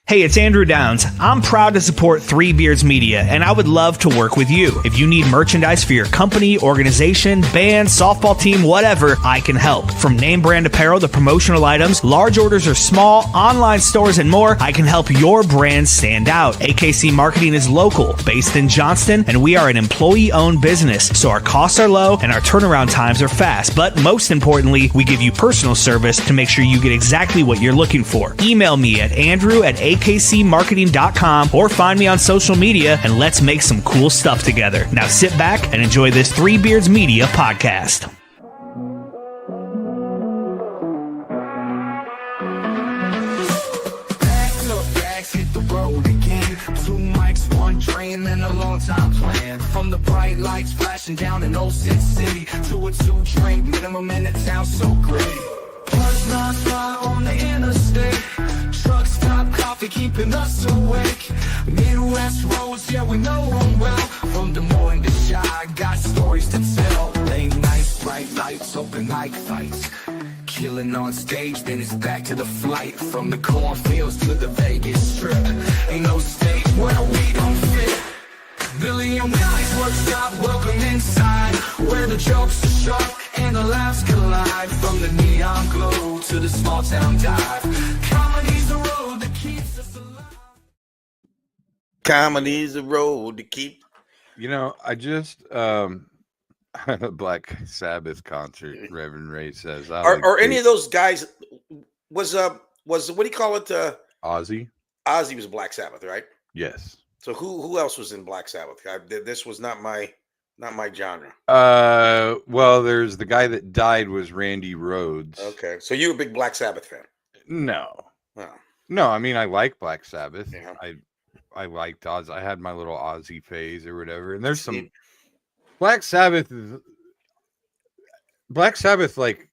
Hey, it's Andrew Downs. I'm proud to support Three Beards Media, and I would love to work with you. If you need merchandise for your company, organization, band, softball team, whatever, I can help. From name brand apparel to promotional items, large orders or small, online stores, and more, I can help your brand stand out. AKC Marketing is local, based in Johnston, and we are an employee-owned business, so our costs are low and our turnaround times are fast. But most importantly, we give you personal service to make sure you get exactly what you're looking for. Email me at andrew@akcmarketing.com or find me on social media, and let's make some cool stuff together. Now sit back and enjoy this Three Beards Media podcast. Bags hit the road again. 2 mics, 1 train, and a long time plan. From the bright lights flashing down in Old Sin City to a 2-drink minimum in the town so great. Buzz non-stop on the interstate. Truck stop, coffee keeping us awake. Midwest roads, yeah, we know them well. From Des Moines to Chi, got stories to tell. Late nights, bright lights, open mic fights. Killing on stage, then it's back to the flight. From the cornfields to the Vegas Strip. Ain't no state where we don't fit. Billy and Willie's workshop, welcome inside. Where the jokes are sharp and the laughs collide. From the neon glow to the small town dive. Comedy's the road that keeps us alive. Comedy's the road to keep. You know, I just Black Sabbath concert. Reverend Ray says, Are any of those guys was what do you call it? Ozzy? Ozzy was Black Sabbath, right? Yes. So who else was in Black Sabbath? This was not my genre. Well, there's the guy that died was Randy Rhoads. Okay, so you're a big Black Sabbath fan? No. Oh. No, I mean I like Black Sabbath. Yeah. I liked Oz. I had my little Ozzy phase or whatever. And there's some Black Sabbath, like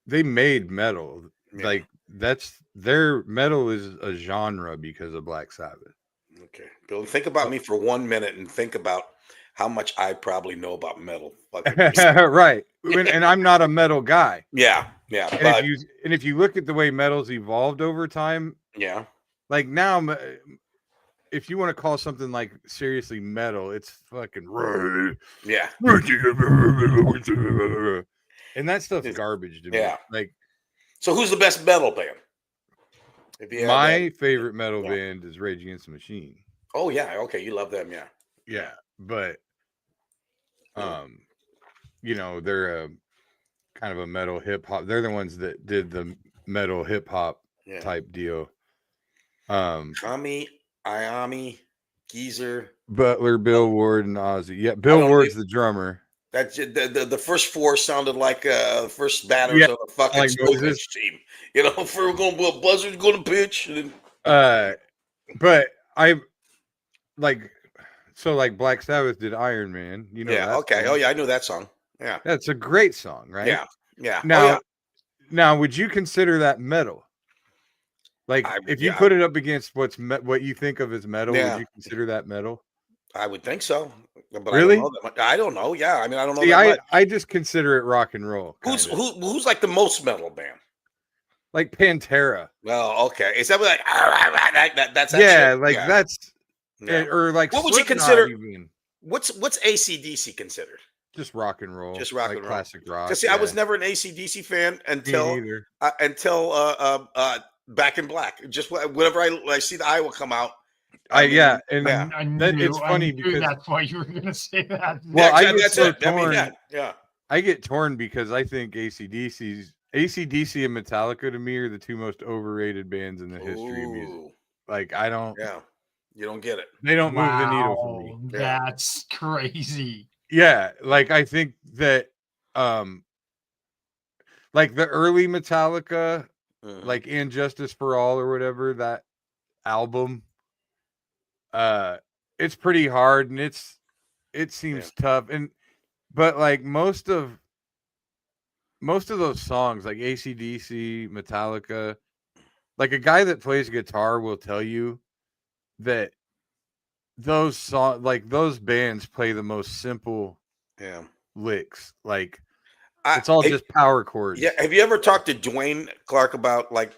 they made metal. Yeah. Like their metal is a genre because of Black Sabbath. Okay, Bill, think about me for 1 minute and think about how much I probably know about metal. Right. And I'm not a metal guy. Yeah. And if you look at the way metal's evolved over time, yeah. like now, if you want to call something like seriously metal, it's fucking Yeah. And that stuff's garbage to me. Yeah. Like, so who's the best metal band? My favorite metal band is Rage Against the Machine. Oh yeah, okay, you love them, yeah. Yeah, but you know, they're a kind of a metal hip hop. They're the ones that did the metal hip hop type deal. Tommy, Iommi, Geezer, Butler, Bill Ward, and Ozzy. Yeah, Bill Ward's the drummer. That's the first 4 sounded like the first batters of a fucking like Smokish team. You know, if we're going to Buzzard's going to pitch. And then... but I like Black Sabbath did Iron Man. You know? Yeah. Okay. Song. Oh yeah, I know that song. Yeah. That's a great song, right? Yeah. Yeah. Now, would you consider that metal? Like, if you put it up against what you think of as metal, would you consider that metal? I would think so. But really? I don't know. Yeah, I mean, I don't know. See, I just consider it rock and roll. Who's like the most metal band? Like Pantera. Well, okay. Is that like that's that's or like what would you consider? Even. What's AC/DC considered? Just rock and roll. Just rock like and roll. Classic rock. Because see, I was never an AC/DC fan until Back in Black. Just whenever I see the Iowa come out. It's funny because that's why you were going to say that. Well, I get so torn. I get torn because I think AC/DC and Metallica to me are the 2 most overrated bands in the history of music. Like I don't. Yeah, you don't get it. They don't move the needle for me. That's crazy. Yeah, like I think that, like the early Metallica, like "And Justice for All" or whatever that album. It's pretty hard and it seems tough, but like most of those songs like AC/DC, Metallica, like a guy that plays guitar will tell you that those songs, like those bands play the most simple licks. Like It's all just power chords. Yeah. Have you ever talked to Dwayne Clark about like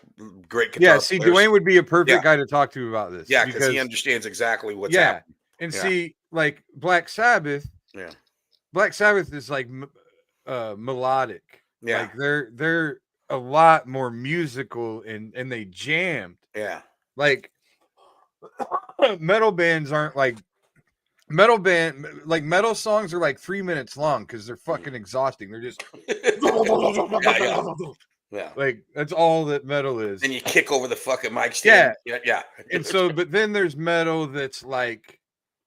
great guitar? Yeah. See, players? Dwayne would be a perfect guy to talk to about this. Yeah, because he understands exactly what's happening. And see, like Black Sabbath. Yeah. Black Sabbath is like melodic. Yeah. Like they're a lot more musical and they jammed. Yeah. Like metal bands aren't like metal songs are like 3 minutes long because they're fucking exhausting. They're just yeah. Like that's all that metal is. Then you kick over the fucking mic stand. Yeah. And so, but then there's metal that's like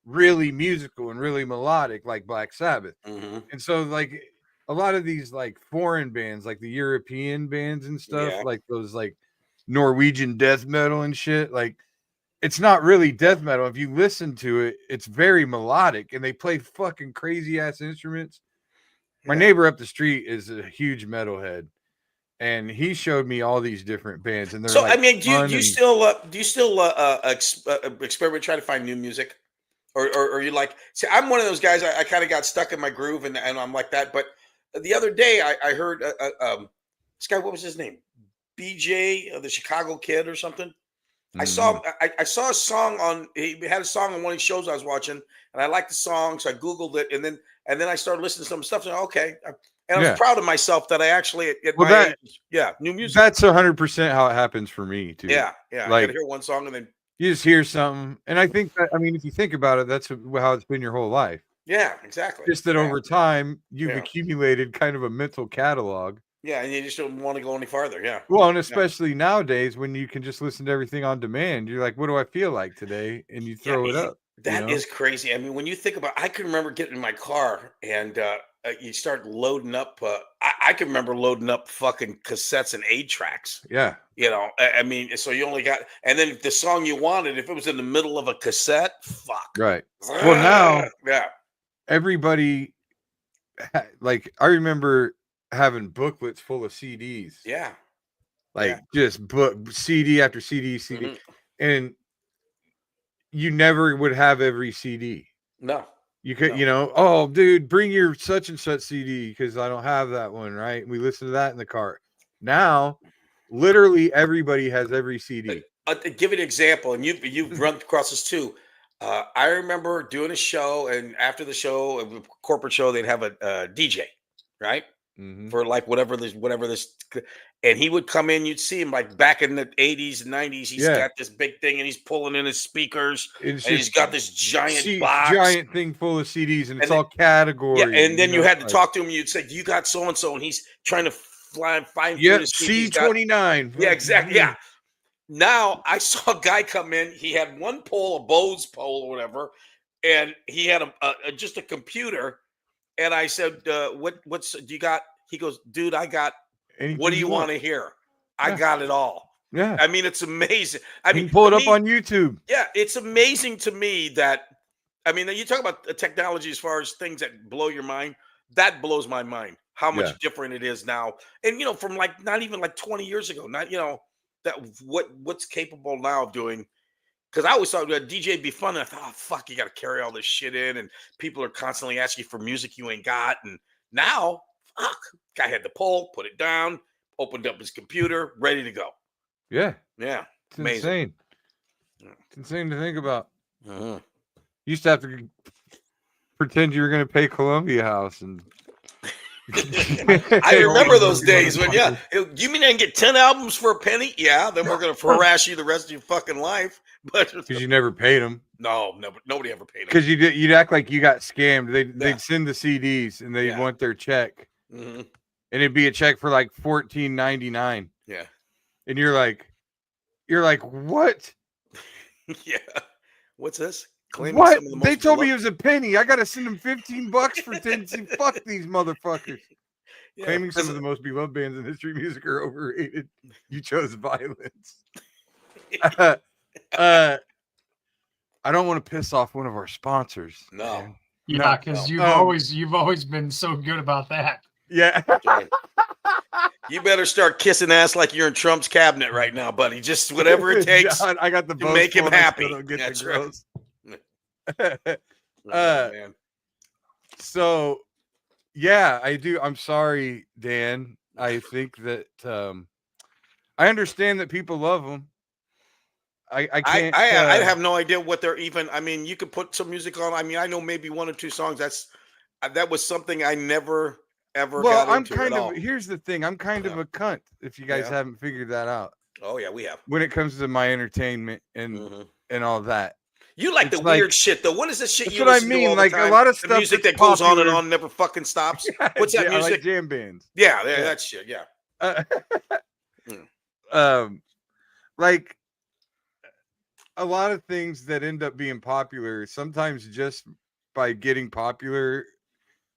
really musical and really melodic, like Black Sabbath. Mm-hmm. And so, like a lot of these like foreign bands, like the European bands and stuff, like those like Norwegian death metal and shit, like it's not really death metal. If you listen to it, it's very melodic and they play fucking crazy ass instruments. My neighbor up the street is a huge metalhead, and he showed me all these different bands. And they're so, like, I mean, do you still experiment, try to find new music, or you like? See, I'm one of those guys. I kind of got stuck in my groove, and I'm like that. But the other day, I heard this guy. What was his name? BJ, the Chicago Kid, or something. I saw a song on. He had a song on one of the shows I was watching, and I liked the song, so I googled it, and then I started listening to some stuff. And okay, and I was proud of myself that I actually at my age, new music. That's 100% how it happens for me too. Yeah. Like, I gotta hear one song and then you just hear something, and I think that, I mean, if you think about it, that's how it's been your whole life. Yeah, exactly. Just that over time you've accumulated kind of a mental catalog. Yeah, and you just don't want to go any farther. Yeah. Well, and especially nowadays when you can just listen to everything on demand, you're like, what do I feel like today? And you throw it up. That is crazy. I mean, when you think about, I can remember getting in my car and you start loading up. I can remember loading up fucking cassettes and 8-tracks. Yeah. You know, I mean, so you only got, and then if the song you wanted, if it was in the middle of a cassette, fuck. Right. Well, now, everybody, like, I remember having booklets full of CDs. Yeah. Like just CD after CD. Mm-hmm. And you never would have every CD. No. You could, oh, dude, bring your such and such CD because I don't have that one, right? And we listen to that in the car. Now, literally everybody has every CD. Give an example, and you've run across this too. I remember doing a show, and after the show, a corporate show, they'd have a DJ, right? Mm-hmm. For like whatever this, and he would come in. You'd see him like back in the 80s and 90s. He's got this big thing, and he's pulling in his speakers, and he's got this giant thing full of CDs, and it's all categories. Yeah, and then you had to talk to him. You'd say, "You got so and so," and he's trying to find his C29. Yeah, exactly. Yeah. Now I saw a guy come in. He had one pole, a Bose pole or whatever, and he had just a computer. And I said, what's do you got? He goes, dude, I got, what do you want to hear? I got it all. Yeah. I mean, it's amazing. I mean, pull it up on YouTube. Yeah. It's amazing to me that, I mean, you talk about technology as far as things that blow your mind. That blows my mind, how much different it is now. And, from like, not even like 20 years ago, not, that what's capable now of doing. Because I always thought DJ be fun. And I thought, oh, fuck, you got to carry all this shit in. And people are constantly asking you for music you ain't got. And now, fuck, guy had the poll, put it down, opened up his computer, ready to go. Yeah. Yeah. It's amazing. Insane. It's insane to think about. You used to have to pretend you were going to pay Columbia House. And I remember those days when, you mean I can get 10 albums for a penny? Yeah. Then we're going to harass you the rest of your fucking life. But because you never paid them. No, nobody ever paid them. Because you'd act like you got scammed. They'd send the CDs and they'd want their check, and it'd be a check for like $14.99. Yeah, and you're like, what? Yeah, what's this? Claiming what? They told me it was a penny. I got to send them $15 for 10. Fuck these motherfuckers. Yeah, claiming some of the most beloved bands in history music are overrated. You chose violence. I don't want to piss off one of our sponsors. No. Man. Yeah, because you've always been so good about that. Yeah. You better start kissing ass like you're in Trump's cabinet right now, buddy. Just whatever it takes. John, I got the to make him happy. That's right. Man. So Yeah, I do. I'm sorry, Dan. I think that I understand that people love them. I can't. I have no idea what they're even. I mean, you could put some music on. I mean, I know maybe one or two songs. That was something I never ever Well, got I'm into at kind of. all. Here's the thing. I'm kind of Yeah. a cunt. If you guys Yeah. haven't figured that out. Oh yeah, we have. When it comes to my entertainment and all that, You like the it's like, weird shit though. What is this shit that's you what I listen to mean. all the Like time? a lot of The stuff music that's that goes on and popular. on, never fucking stops. Yeah, What's that I like music? jam bands. Yeah, that shit. Yeah. Like a lot of things that end up being popular, sometimes just by getting popular,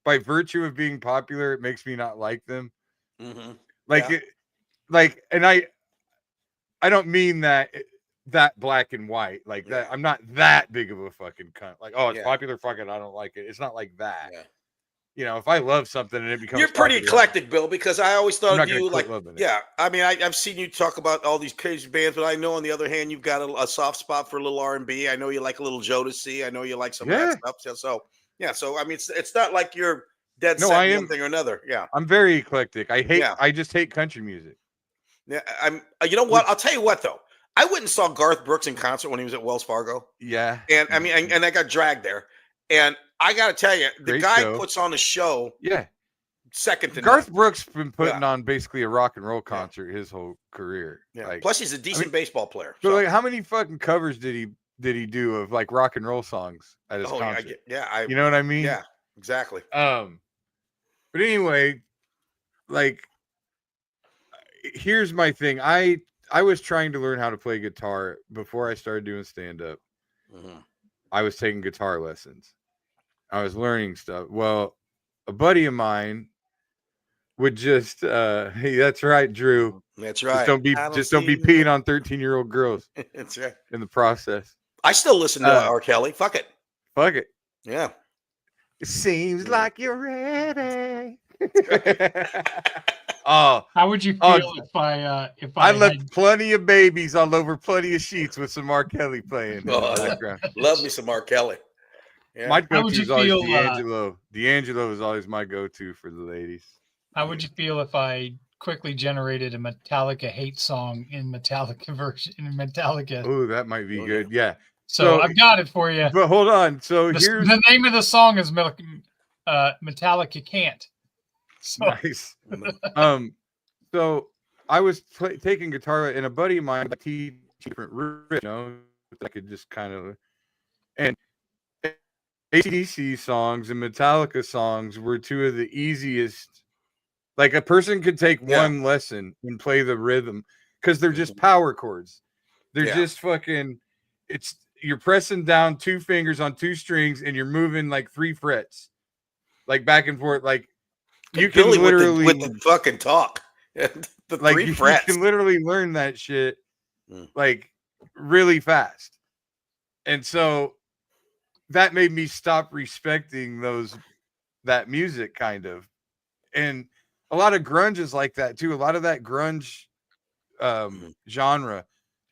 by virtue of being popular, it makes me not like them. Like Yeah. And I don't mean that black and white like that. I'm not that big of a fucking cunt. Like, oh, it's popular, fuck it, I don't like it. It's not like that. Yeah. You know, if I love something and it becomes You're pretty popular, eclectic, Bill, because I always I'm thought not of gonna you quit like, loving it. yeah. I mean, I've seen you talk about all these crazy bands, but I know on the other hand, you've got a soft spot for a little R&B. I know you like a little Jodeci. I know you like some of that stuff. So yeah. So I mean, it's not like you're dead set on one thing or another. Yeah. I'm very eclectic. I just hate country music. Yeah. You know what? I'll tell you what though. I went and saw Garth Brooks in concert when he was at Wells Fargo. Yeah. And I mean, and I got dragged there. And I got to tell you, the Great guy show. puts on a show. Yeah. Second to Garth none. Brooks been putting on basically a rock and roll concert his whole career. Yeah. Like, Plus, he's a decent baseball player. So like, how many fucking covers did he do of like rock and roll songs at his concert? Yeah, you know what I mean? Yeah, exactly. But anyway, like, here's my thing. I was trying to learn how to play guitar before I started doing stand-up. I was taking guitar lessons. I was learning stuff. Well, a buddy of mine would just hey, that's right, Drew. That's right. Just don't be peeing on 13-year-old girls. That's right. In the process. I still listen to R. Kelly. Fuck it. Fuck it. Yeah. It seems like you're ready. Oh, how would you feel if I left plenty of babies all over plenty of sheets with some R. Kelly playing in the background? Love me some R. Kelly. Yeah. My go-to is always D'Angelo. D'Angelo is always my go-to for the ladies. How would you feel if I quickly generated a Metallica hate song in Metallica version in Metallica? Oh, that might be good. Yeah. So I've got it for you. But hold on. So here's the name of the song is Metallica Can't. So. Nice. So I was taking guitar, and a buddy of mine teach different riffs, you know, I could just kind of, and AC/DC songs and Metallica songs were two of the easiest. Like, a person could take one lesson and play the rhythm because they're just power chords. They're just fucking. You're pressing down 2 fingers on 2 strings and you're moving like 3 frets, like back and forth. Like, you can literally with the fucking talk. The like 3 frets. You can literally learn that shit like really fast. And so that made me stop respecting that music kind of. And a lot of grunge is like that too. A lot of that grunge genre,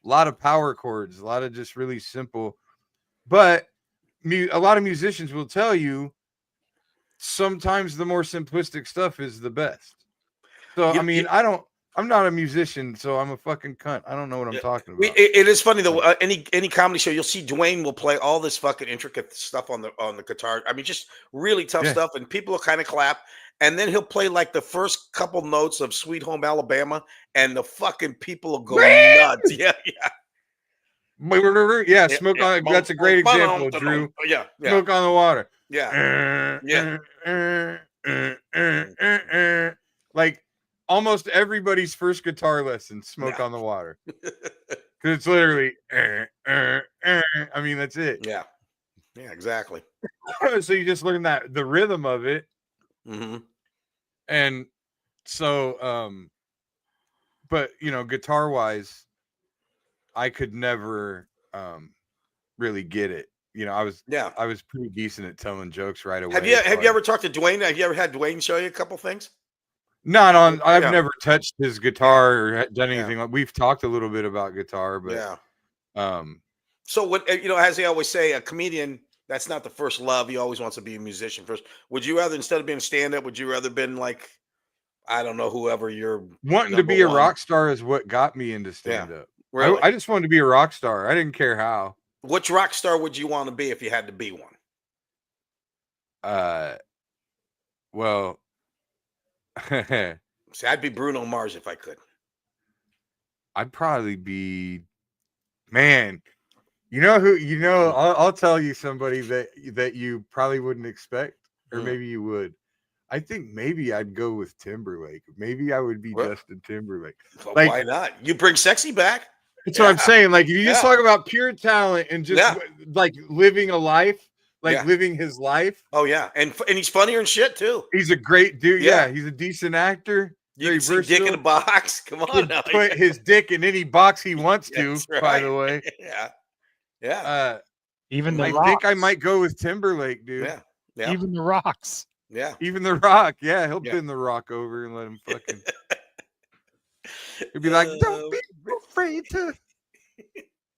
a lot of power chords, a lot of just really simple. But a lot of musicians will tell you sometimes the more simplistic stuff is the best. So I mean, I'm not a musician, so I'm a fucking cunt. I don't know what I'm talking about. It is funny though. Any comedy show, you'll see Dwayne will play all this fucking intricate stuff on the guitar. I mean, just really tough stuff, and people will kind of clap. And then he'll play like the first couple notes of Sweet Home Alabama, and the fucking people will go nuts. Yeah. Yeah, Smoke on. That's a great example, Drew. Yeah. Smoke on the Water. Yeah. Like almost everybody's first guitar lesson, Smoke on the Water. Because it's literally, I mean, that's it. Yeah, exactly. So you just learn the rhythm of it. And so, but you know, guitar wise, I could never really get it. You know, I was pretty decent at telling jokes right away. Have you ever talked to Dwayne? Have you ever had Dwayne show you a couple things? Not on. I've never touched his guitar or done anything. Like, we've talked a little bit about guitar, but So when, you know, as they always say, a comedian that's not the first love. He always wants to be a musician first. Would you rather, instead of being stand-up, would you rather been like, I don't know, whoever you're wanting to be a rock star is what got me into stand-up. Really? I just wanted to be a rock star. I didn't care how. Which rock star would you want to be if you had to be one? Well, See, I'd be Bruno Mars if I could. I'd probably be, man. You know who? You know, I'll tell you somebody that you probably wouldn't expect, or maybe you would. I think maybe I'd go with Timberlake. Maybe I would be Justin Timberlake. Well, like, why not? You bring sexy back. That's what I'm saying. Like, if you just talk about pure talent and just like living a life, like living his life. Oh yeah, and he's funnier and shit too. He's a great dude. Yeah, he's a decent actor. You can see dick in a box. Come on, now. Put his dick in any box he wants to. Right. By the way, yeah. Even the I Rocks. think I might go with Timberlake, dude. Yeah. Even the Rocks. Yeah. Even the Rock. Yeah, he'll pin the Rock over and let him fucking. He'd be like, "Don't be afraid to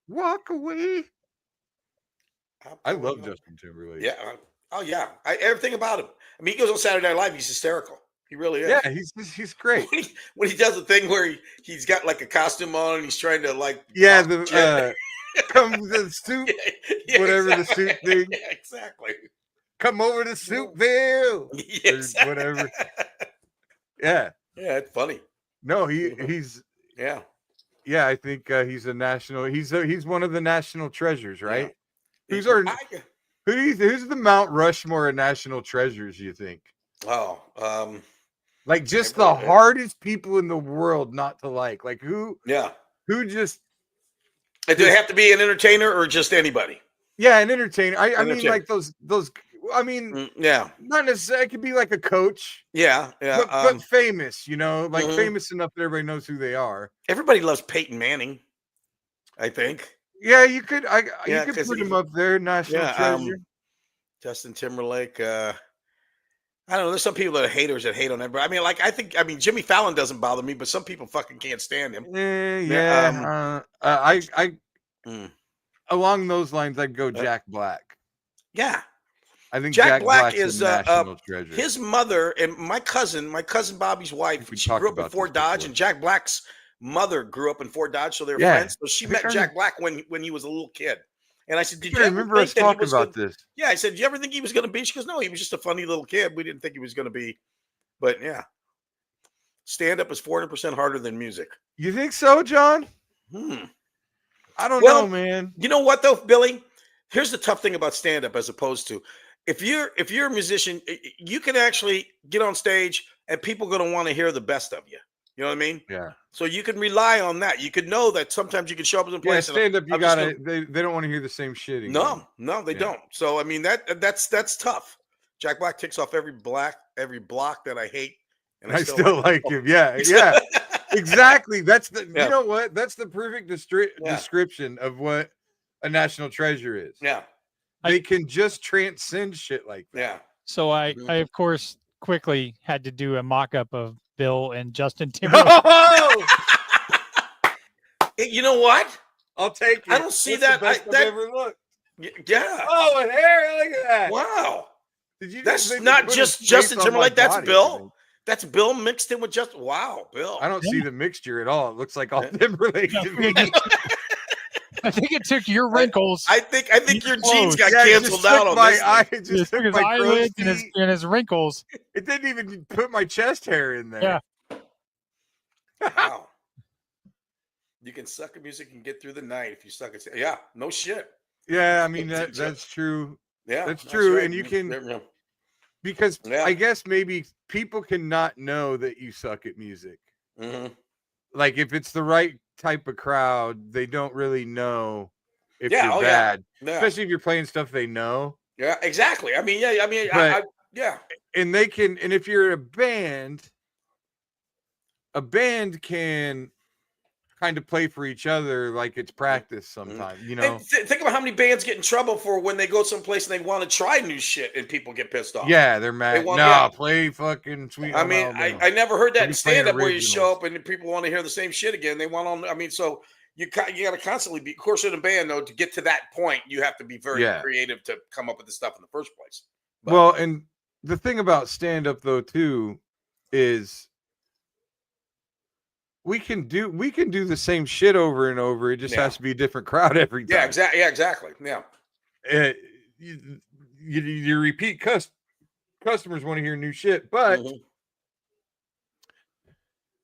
walk away." I love Justin Timberlake. Yeah. Oh yeah. Everything about him. I mean, he goes on Saturday Night Live. He's hysterical. He really is. Yeah, he's great. When he does the thing where he's got like a costume on and he's trying to like come to the soup, whatever the soup thing. Yeah, exactly. Come over to Soupville. Exactly. Whatever. Yeah. Yeah, it's funny. No, he's yeah. I think he's a national. He's one of the national treasures, right? Yeah. Who's the Mount Rushmore of national treasures? You think? Oh, like just the hardest people in the world not to like. Like who? Yeah. Who just? Do they have to be an entertainer or just anybody? Yeah, an entertainer. I mean, like those. I mean, not necessarily. It could be like a coach. Yeah. But famous, like famous enough that everybody knows who they are. Everybody loves Peyton Manning, I think. Yeah, you could. You could put him up there, national treasure. Justin Timberlake. I don't know. There's some people that are haters that hate on everybody. I mean, Jimmy Fallon doesn't bother me, but some people fucking can't stand him. Along those lines, I'd go Jack Black. Yeah. I think Jack Black is national treasure. His mother and my cousin Bobby's wife. She grew up in Fort Dodge, and Jack Black's mother grew up in Fort Dodge, so they're friends. So she met Jack Black when he was a little kid. And I said, "Did you remember us talking about this?" Yeah, I said, "Did you ever think he was going to be?" She goes, "No, he was just a funny little kid. We didn't think he was going to be." But yeah, stand up is 400% harder than music. You think so, John? I don't know, man. You know what though, Billy? Here's the tough thing about stand up, as opposed to if you're a musician, you can actually get on stage and people are going to want to hear the best of you. You know what I mean? Yeah. So you can rely on that. You could know that sometimes you can show up in a place. Yeah, stand up, you gotta. They don't want to hear the same shit again. No, they don't. So I mean that's tough. Jack Black ticks off every block that I hate, and I still like him. Yeah, exactly. That's the. You know what? That's the perfect description of what a national treasure is. Yeah. They can just transcend shit like that. Yeah. So I of course quickly had to do a mock-up of Bill and Justin Timberlake. You know what? I'll take it. I don't see that. I've ever looked. Yeah. Oh, and hair! Look at that. Wow. Did you? That's not just Justin Timberlake. That's Bill. That's Bill mixed in with Justin. Wow, Bill. I don't see the mixture at all. It looks like all Timberlake to me. I think it took your wrinkles. I think your jeans got canceled out on this. It just took his my eyelids and his wrinkles. It didn't even put my chest hair in there. Yeah. Wow. You can suck at music and get through the night if you suck at. Yeah. No shit. Yeah, I mean that's true. Yeah, that's true, right. And you can because I guess maybe people cannot know that you suck at music. Mm-hmm. Like if it's the right type of crowd, they don't really know if you're bad, especially if you're playing stuff they know. Yeah, exactly. I mean, yeah. And they can, and if you're a band can kind of play for each other like it's practice sometimes, And think about how many bands get in trouble for when they go someplace and they want to try new shit and people get pissed off. Yeah, they're mad. Play fucking Sweet. I mean, I never heard that in stand-up where you show up and people want to hear the same shit again. They want on. I mean, so you got to constantly be, of course, in a band though. To get to that point, you have to be very creative to come up with the stuff in the first place. But, well, and the thing about stand up though too is we can do the same shit over and over. It just has to be a different crowd every time. Yeah, exactly. Yeah, exactly. Yeah. You repeat customers want to hear new shit, but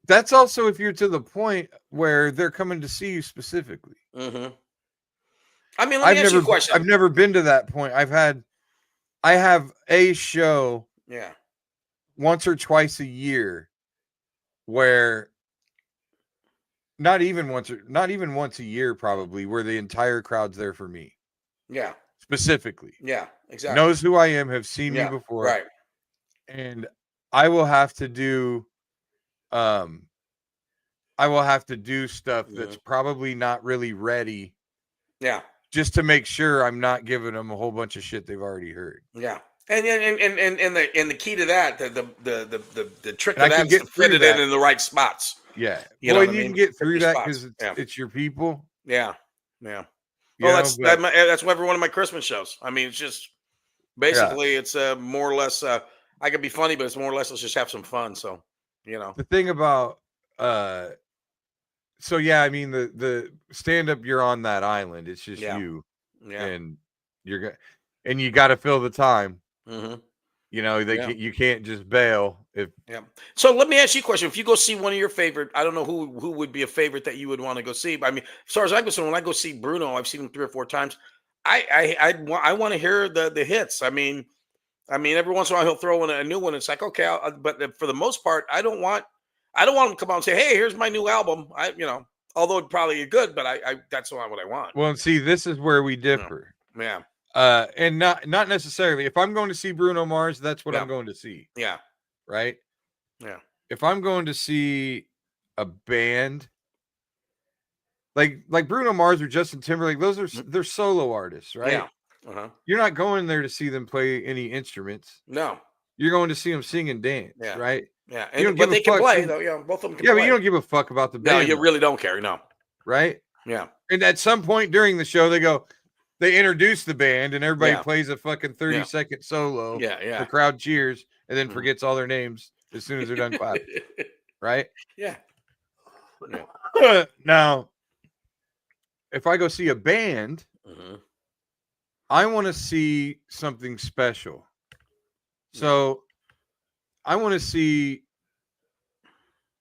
that's also if you're to the point where they're coming to see you specifically. I mean, let me ask you a question. I've never been to that point. I have a show once or twice a year where not even once a year probably, where the entire crowd's there for me. Yeah. Specifically. Yeah, exactly. Knows who I am, have seen me before. Right. And I will have to do stuff that's probably not really ready. Yeah. Just to make sure I'm not giving them a whole bunch of shit they've already heard. Yeah. And the key to that, the trick to that is to fit it in the right spots. Yeah. You can get through that because it's your people. Yeah. Yeah. Well, that's every one of my Christmas shows. I mean, it's just basically it's more or less I can be funny, but it's more or less let's just have some fun. So, the thing about so I mean the stand up, you're on that island. It's just you, and you got to fill the time. You can't just bail if. Yeah. So let me ask you a question. If you go see one of your favorite, I don't know who would be a favorite that you would want to go see. But I mean, as far as I'm concerned, when I go see Bruno, I've seen him 3 or 4 times. I want to hear the hits. I mean, every once in a while he'll throw in a new one. It's like, okay, but for the most part, I don't want him to come out and say, hey, here's my new album. Although it probably is good, but I that's not what I want. Well, see, this is where we differ. Yeah. And not necessarily. If I'm going to see Bruno Mars, that's what I'm going to see. Yeah. Right? Yeah. If I'm going to see a band like Bruno Mars or Justin Timberlake, they're solo artists, right? Yeah. Uh-huh. You're not going there to see them play any instruments. No. You're going to see them sing and dance, right? Yeah. But they can play though. Yeah, both of them can play. But you don't give a fuck about the band. No, you really don't care. No. Right? Yeah. And at some point during the show, they introduce the band and everybody plays a fucking 30-second solo. Yeah. The crowd cheers and then forgets all their names as soon as they're done clapping. Right? Yeah. Now, if I go see a band, I want to see something special. So I want to see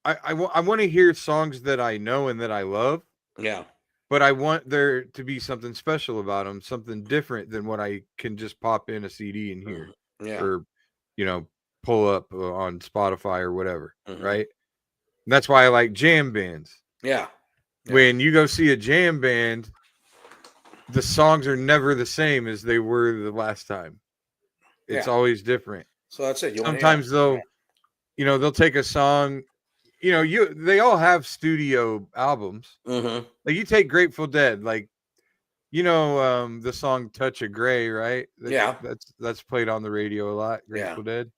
I want to hear songs that I know and that I love. Yeah. But I want there to be something special about them, something different than what I can just pop in a CD and hear. Yeah. Or, pull up on Spotify or whatever. Right? And that's why I like jam bands. Yeah. When you go see a jam band, the songs are never the same as they were the last time. It's always different. So that's it. Sometimes they'll take a song. They all have studio albums. Like you take Grateful Dead, like the song "Touch of Grey," right? That's played on the radio a lot. Grateful Dead.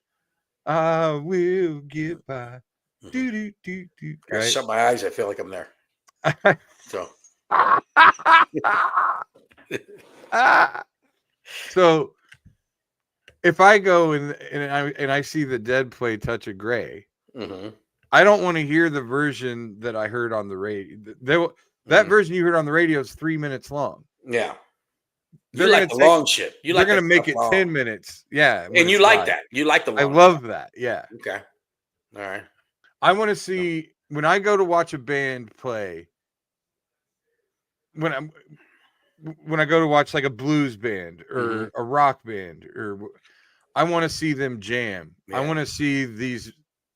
I will get by. I shut my eyes. I feel like I'm there. So. So if I go and I see the Dead play "Touch of Grey," I don't want to hear the version that I heard on the radio. That version you heard on the radio is 3 minutes long. Yeah, you like the long shit. They're going to make it 10 minutes. Yeah, and you like that. You like the long. I love that. Yeah. Okay. All right. I want to see when I go to watch a band play. When I go to watch like a blues band or a rock band, or I want to see them jam. Yeah. I want to see these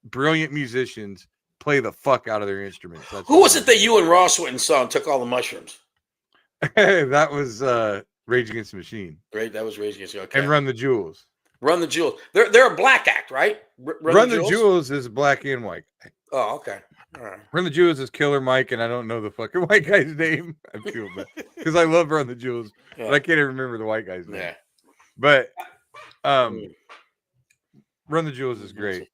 brilliant musicians play the fuck out of their instruments. Who was it that you and Ross went and saw and took all the mushrooms? That was Rage Against the Machine. Right, that was Rage Against the Machine. And Run the Jewels. Run the Jewels. They're a black act, right? Run the Jewels is black and white. Oh, okay. All right. Run the Jewels is Killer Mike, and I don't know the fucking white guy's name. I feel bad because I love Run the Jewels, but I can't even remember the white guy's name. Yeah. But Run the Jewels is great.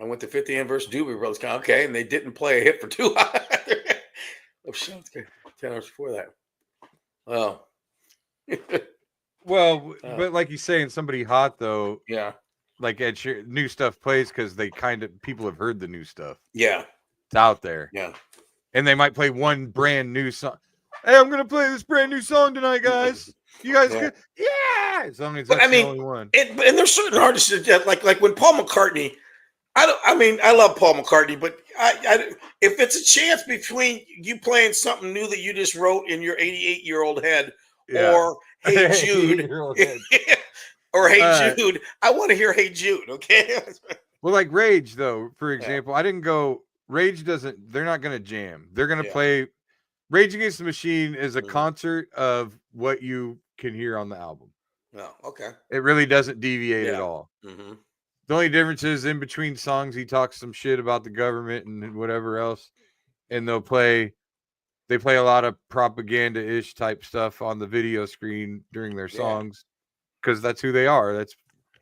I went to 50th anniversary Doobie Brothers. Okay, and they didn't play a hit for 2 hours. Oh, sounds good. 10 hours before that. Oh. Well, but like you're saying, somebody hot though, Yeah. like Ed Sheeran, new stuff plays because they people have heard the new stuff. Yeah. It's out there. Yeah. And they might play one brand new song. Hey, I'm gonna play this brand new song tonight, guys. You guys good? Yeah. As long as that's the only one. And there's certain artists that like when Paul McCartney. I love Paul McCartney, but if it's a chance between you playing something new that you just wrote in your 88-year-old head, or Hey Jude, or Hey Jude, I want to hear Hey Jude. Okay. Well, like Rage, though, for example, I didn't go. Rage doesn't. They're not gonna jam. They're gonna play. Rage Against the Machine is a concert of what you can hear on the album. Oh, okay. It really doesn't deviate at all. Mm-hmm. The only difference is in between songs, he talks some shit about the government and whatever else, and they play a lot of propaganda-ish type stuff on the video screen during their songs because that's who they are. That's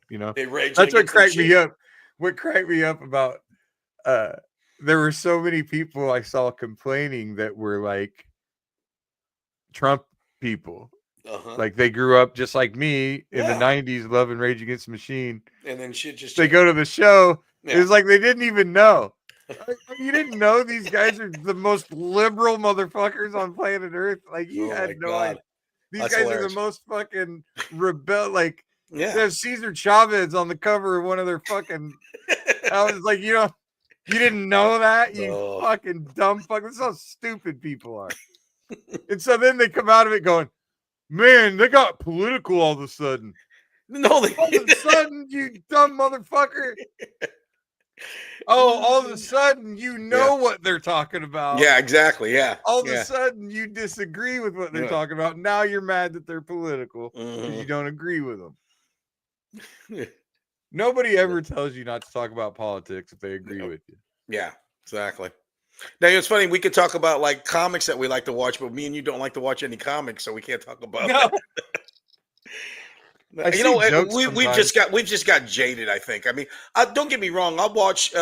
that's what cracked me up. What cracked me up about there were so many people I saw complaining that were like Trump people. Like they grew up just like me in the 90s loving Rage Against the Machine. And then shit just they go to the show. Yeah. It's like they didn't even know. You didn't know these guys are the most liberal motherfuckers on planet Earth. Like you had no idea. These guys are the most fucking rebel. Like they have Cesar Chavez on the cover of one of their fucking. I was like, you didn't know that, you fucking dumb fuck. This is how stupid people are. And so then they come out of it going, man, they got political all of a sudden. No, all of a sudden, you dumb motherfucker. Oh, all of a sudden, what they're talking about. Yeah, exactly. Yeah. All of a sudden, you disagree with what they're talking about. Now you're mad that they're political because you don't agree with them. Nobody ever tells you not to talk about politics if they agree with you. Yeah, exactly. Now, it's funny. We could talk about like comics that we like to watch, but me and you don't like to watch any comics, so we can't talk about that. We've just got jaded. I think. I mean, don't get me wrong. I'll watch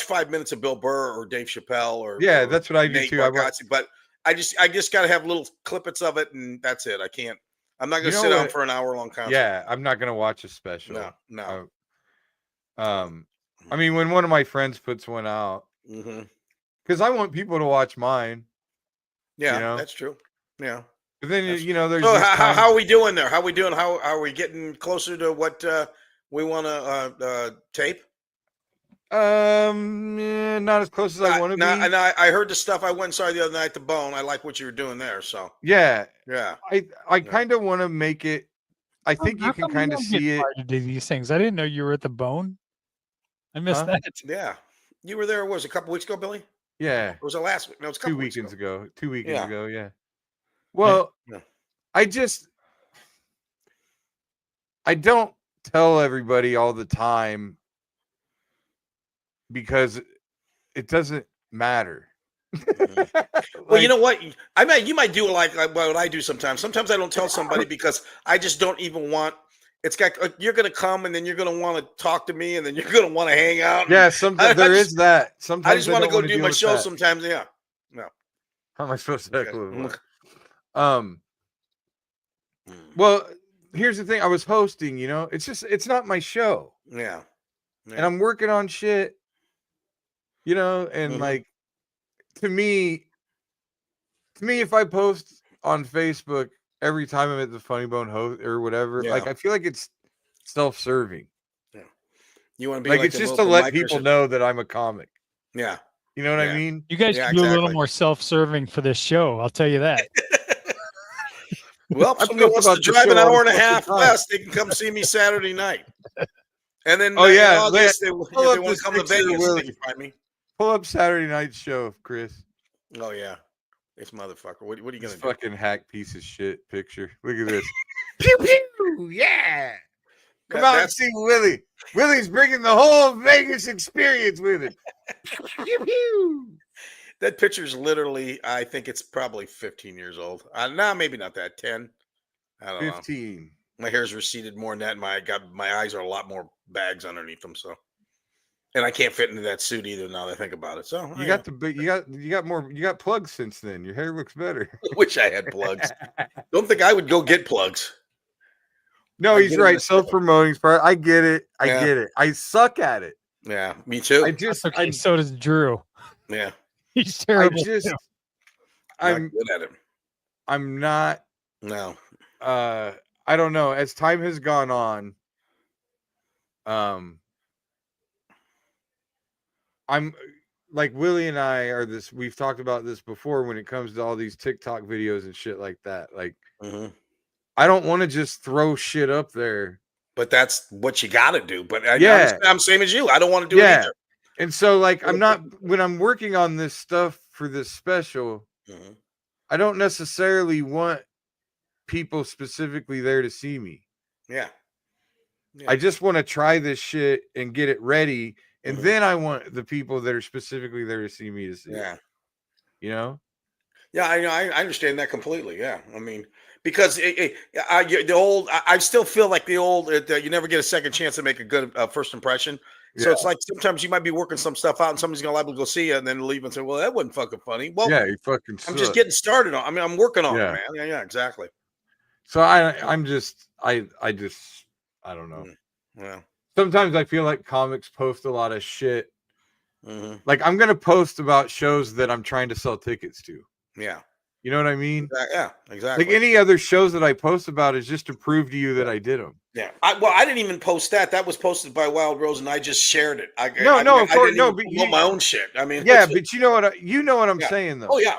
5 minutes of Bill Burr or Dave Chappelle or that's what I do too. But I just got to have little clippets of it, and that's it. I can't. I'm not going to sit down for an hour-long concert. Yeah, I'm not going to watch a special. No. I mean, when one of my friends puts one out, because I want people to watch mine. Yeah, that's true. Yeah. But then there's. So how are we doing there? How are we doing? How are we getting closer to what we want to tape? Not as close as I want to be. And I heard the stuff. I went and saw the other night, the Bone. I like what you were doing there. So yeah. I kind of want to make it. I think you can kind of see it. To do these things. I didn't know you were at the Bone. I missed that. Yeah, you were there. Was it a couple weeks ago, Billy? Yeah. Or was it last week? No, it was a couple 2 weekends ago. 2 weekends ago. Yeah. Well, I don't tell everybody all the time because it doesn't matter. Well, you know what? You might do like what I do sometimes. Sometimes I don't tell somebody because I just don't even want. It's got you're gonna come and then you're gonna want to talk to me and then you're gonna want to hang out. Yeah, sometimes there is that. Sometimes I just want to go do my show. Sometimes, yeah. No. How am I supposed to? Well, here's the thing. I was hosting. It's not my show. Yeah. And I'm working on shit. And like to me, if I post on Facebook every time I'm at the Funny Bone host or whatever, like I feel like it's self-serving. Yeah. You want to be like it's just to let people know that I'm a comic. Yeah. You know what I mean? You guys should do a little more self-serving for this show. I'll tell you that. Well, if somebody wants to drive an hour and a half west, they can come see me Saturday night. And then in August, they want to come to Vegas, they can find me. Pull up Saturday night's show, Chris. Oh, yeah. This motherfucker. What are you going to do? Fucking hack piece of shit picture. Look at this. Pew, pew. Yeah. Come out and see Willie. Willie's bringing the whole Vegas experience with him. Pew, pew. That picture's literally, I think it's probably 15 years old. Maybe not that. 10. I don't know. 15. My hair's receded more than that. My eyes are a lot more bags underneath them. So And I can't fit into that suit either. Now that I think about it, so You got you got plugs since then. Your hair looks better. I wish I had plugs. Don't think I would go get plugs. No, he's right. Self-promoting part. I get it. I Yeah. get it. I suck at it. Yeah, me too. So does Drew. Yeah, he's terrible. I'm good at it. I'm not. No. I don't know. As time has gone on, I'm like Willie and I are this. We've talked about this before when it comes to all these TikTok videos and shit like that. Like, I don't want to just throw shit up there. But that's what you got to do. But I'm same as you. I don't want to do it either. And so, like, I'm not when I'm working on this stuff for this special. I don't necessarily want people specifically there to see me. Yeah. I just want to try this shit and get it ready. And then I want the people that are specifically there to see me to see. Yeah. You know? Yeah, I understand that completely. Yeah. I mean, because I still feel like the old, you never get a second chance to make a good first impression. So it's like sometimes you might be working some stuff out and somebody's going to liable to go see you and then leave and say, well, that wasn't fucking funny. Well, yeah, you fucking suck. I'm just getting started on. I mean, I'm working on it, man. Yeah, exactly. So I don't know. Yeah. Sometimes I feel like comics post a lot of shit. Like I'm gonna post about shows that I'm trying to sell tickets to. Yeah. You know what I mean? Yeah, exactly. Like any other shows that I post about is just to prove to you that I did them. Yeah. I didn't even post that. That was posted by Wild Rose, and I just shared it. Of course, but you my own shit. I mean, but you know what I'm saying though. Oh yeah.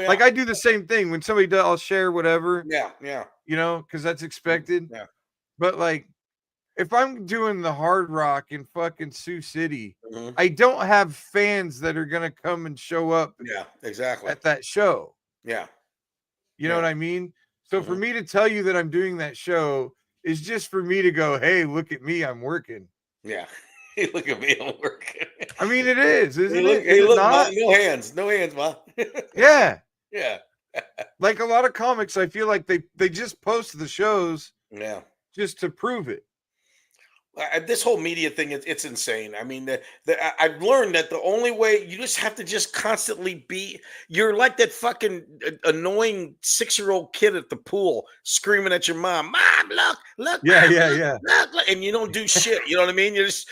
Like I do the same thing when somebody does. I'll share whatever. Yeah. You know, because that's expected. Yeah. But like, if I'm doing the Hard Rock in fucking Sioux City, I don't have fans that are gonna come and show up. Yeah, exactly. At that show. Yeah. You know what I mean? So for me to tell you that I'm doing that show is just for me to go, hey, look at me, I'm working. Yeah. Hey, look at me, I'm working. I mean, it is, isn't it? Hey, look, Ma, no hands, Ma. Yeah. Yeah. Like a lot of comics, I feel like they just post the shows just to prove it. This whole media thing, it's insane. I mean, I've learned that the only way you just have to just constantly you're like that fucking annoying 6-year-old kid at the pool screaming at your mom, look, look, and you don't do shit. You know what I mean? You just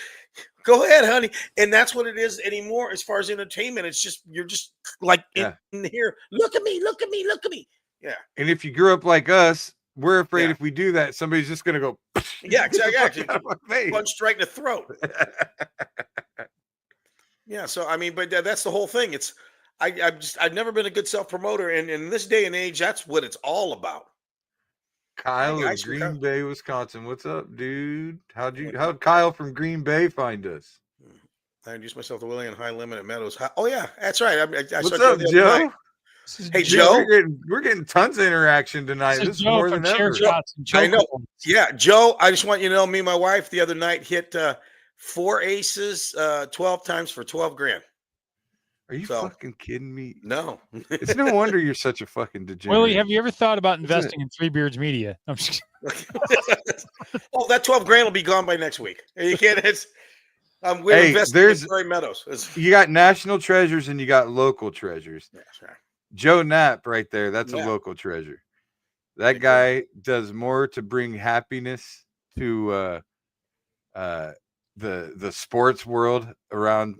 go ahead, honey. And that's what it is anymore as far as entertainment. It's just, you're just like in here, look at me. Yeah. And if you grew up like us, we're afraid if we do that, somebody's just going to go. Yeah, exactly. Punch right in the throat. Yeah, so I mean, but that's the whole thing. It's I've never been a good self-promoter, and in this day and age, that's what it's all about. Kyle in Green Bay, Wisconsin. What's up, dude? How'd Kyle from Green Bay find us? I introduced myself to Willie and High Limit at Meadows. Oh yeah, that's right. What's up, Joe? Hey, Joe. We're getting tons of interaction tonight. This is more than ever. I know. Yeah, Joe, I just want you to know, me and my wife the other night hit 4 aces 12 times for 12 grand. Are you fucking kidding me? No. It's no wonder you're such a fucking degenerate. Willie, have you ever thought about investing in Three Beards Media? I'm just Oh, that 12 grand will be gone by next week. You can't. We're investing in Prairie Meadows. You got national treasures and you got local treasures. Yeah, sure. Joe Knapp right there. That's a local treasure. That guy does more to bring happiness to the sports world around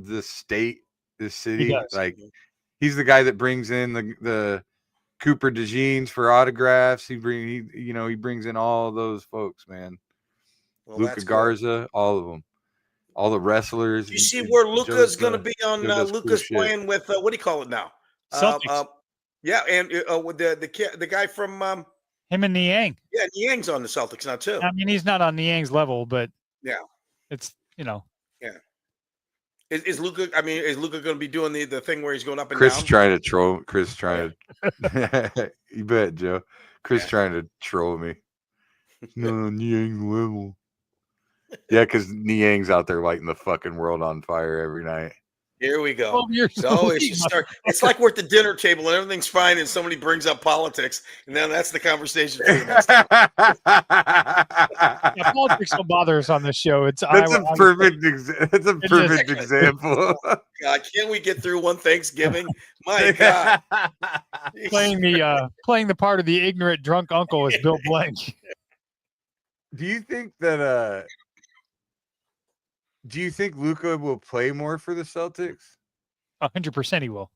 this state, this city. Like he's the guy that brings in the Cooper DeJeans for autographs. He brings in all those folks, man. Well, Luca Garza, all of them. All the wrestlers. You see where Luca's going to be on? Luca's playing with what do you call it now? Celtics. Yeah, and with the guy from him and Niang. Yeah, Niang's on the Celtics now too. I mean, he's not on Niang's level, but it's Yeah. Is Luca? I mean, is Luca going to be doing the thing where he's going up and down? Trying to. You bet, Joe. Chris trying to troll me. No, Niang's level. Yeah, because Niang's out there lighting the fucking world on fire every night. Here we go. 12 years So old, it's just start. It's like we're at the dinner table and everything's fine, and somebody brings up politics, and then that's the conversation for the next time. Yeah, politics don't bother us on this show. It's That's a perfect just- example. God, can't we get through one Thanksgiving? My God. playing the part of the ignorant drunk uncle is Bill Blank. Do you think Luka will play more for the Celtics? 100% he will.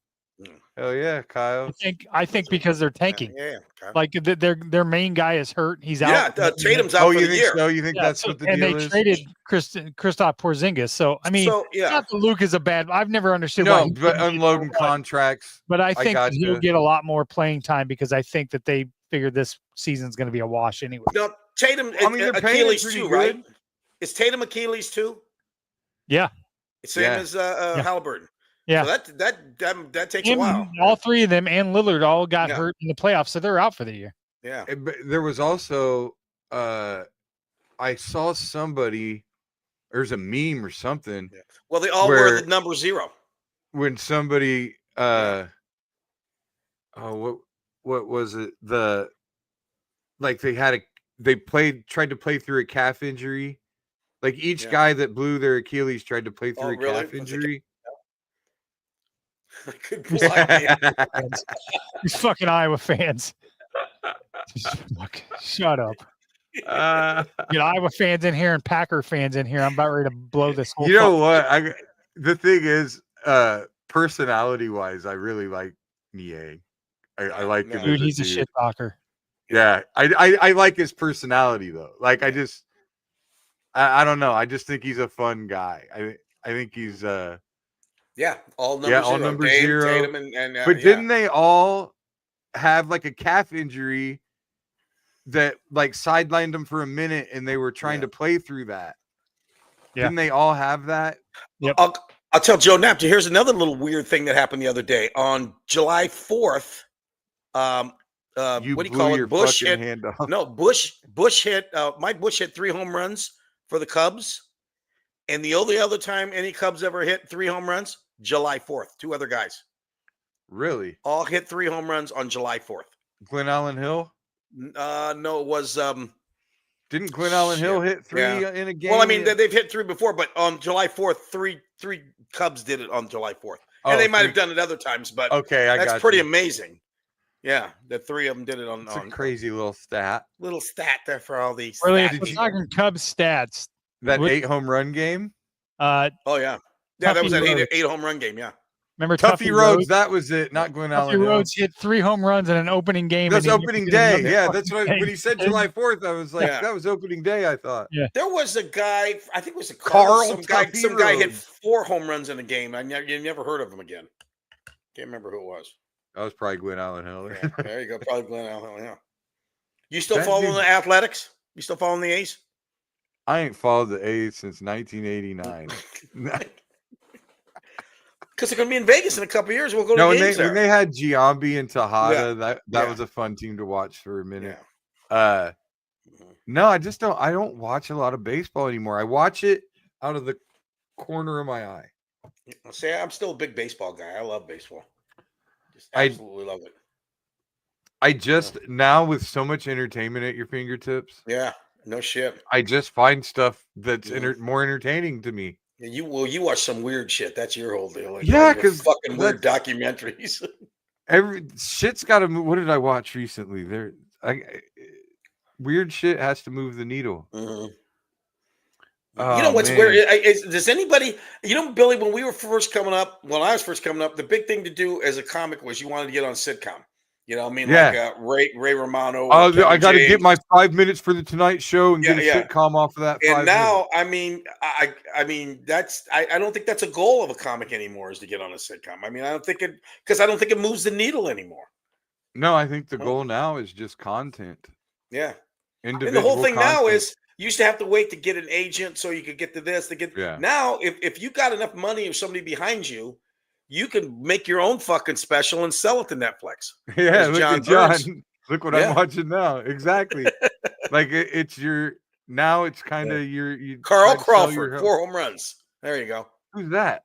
Hell yeah, Kyle. I think because they're tanking. Yeah. Okay. Like their main guy is hurt. He's out. Yeah, Tatum's out for the year. So? You think that's what the deal is? And they traded Kristaps Porzingis. So I mean, not that Luke is a bad. I've never understood. No, but unloading contracts. But I think that he'll get a lot more playing time because I think that they figure this season's going to be a wash anyway. No, Tatum. Achilles too, right? Is Tatum Achilles too? Yeah. Same as Halliburton. Yeah. So that takes a while. All three of them and Lillard all got hurt in the playoffs, so they're out for the year. Yeah. But there was also I saw somebody, there's a meme or something. Yeah. Well, they all wear the number 0. When somebody what was it? They tried to play through a calf injury. Like each guy that blew their Achilles tried to play through a calf injury. Good boy. These fucking Iowa fans. Shut up. Get Iowa fans in here and Packer fans in here. I'm about ready to blow this whole. You know what? The thing is, personality-wise, I really like Niang. I like him. Dude, he's a shit talker. Yeah, I like his personality though. Like I don't know. I just think he's a fun guy. I think he's all number 0. Tatum and but didn't they all have like a calf injury that like sidelined them for a minute and they were trying to play through that? Yeah. Didn't they all have that? Yep. I'll tell Joe Knapp. Here's another little weird thing that happened the other day. On July 4th, what do you call it? Bush hit. No, Bush hit. Mike Bush hit 3 home runs for the Cubs. And the only other time any Cubs ever hit 3 home runs, July 4th. 2 other guys. Really? All hit 3 home runs on July 4th. Glenn Allen Hill? No, it was didn't Glenn Allen Hill hit 3 in a game? Well, I mean, they've hit 3 before, but on July 4th, three Cubs did it on July 4th. And they might have done it other times, but that's pretty amazing. Yeah, the 3 of them did it on. It's a crazy little stat. Little stat there for all these. Really, if we're talking Cubs stats. That 8 home run game? That was an 8 home run game, yeah. Remember Tuffy Rhodes? That was it, not Glenn Allen. Tuffy Rhodes hit 3 home runs in an opening game. That's opening day. Yeah, that's what when he said July 4th, I was like, that was opening day, I thought. Yeah. There was a guy, I think it was a Carl. Some guy hit 4 home runs in a game. You never heard of him again. Can't remember who it was. That was probably Glenn Allen Hill. Yeah, there you go. Probably Glenn Allen Hill, yeah. You still following the Athletics? You still following the A's? I ain't followed the A's since 1989. Because they're going to be in Vegas in a couple of years. We'll go to the games there. When they had Giambi and Tejada, that was a fun team to watch for a minute. Yeah. No, I just don't. I don't watch a lot of baseball anymore. I watch it out of the corner of my eye. See, I'm still a big baseball guy. I love baseball. Just absolutely love it. I just now with so much entertainment at your fingertips. Yeah, no shit. I just find stuff that's more entertaining to me. You watch some weird shit. That's your whole deal. Because fucking weird documentaries. Every shit's got to move. What did I watch recently? Weird shit has to move the needle. Mm-hmm. You know what's weird? Does anybody? Billy, when I was first coming up, the big thing to do as a comic was you wanted to get on a sitcom. Like Ray Romano. I got to get my 5 minutes for the Tonight Show and get a sitcom off of that. And now, minutes. I mean, I don't think that's a goal of a comic anymore is to get on a sitcom. I mean, I don't think it moves the needle anymore. No, I think the goal now is just content. Yeah. And the whole thing now is you used to have to wait to get an agent so you could get to this. Now, if you got enough money or somebody behind you, you can make your own fucking special and sell it to Netflix. Yeah, look at John. Look what I'm watching now. Exactly. It's kind of your Carl Crawford, 4 home runs. There you go. Who's that?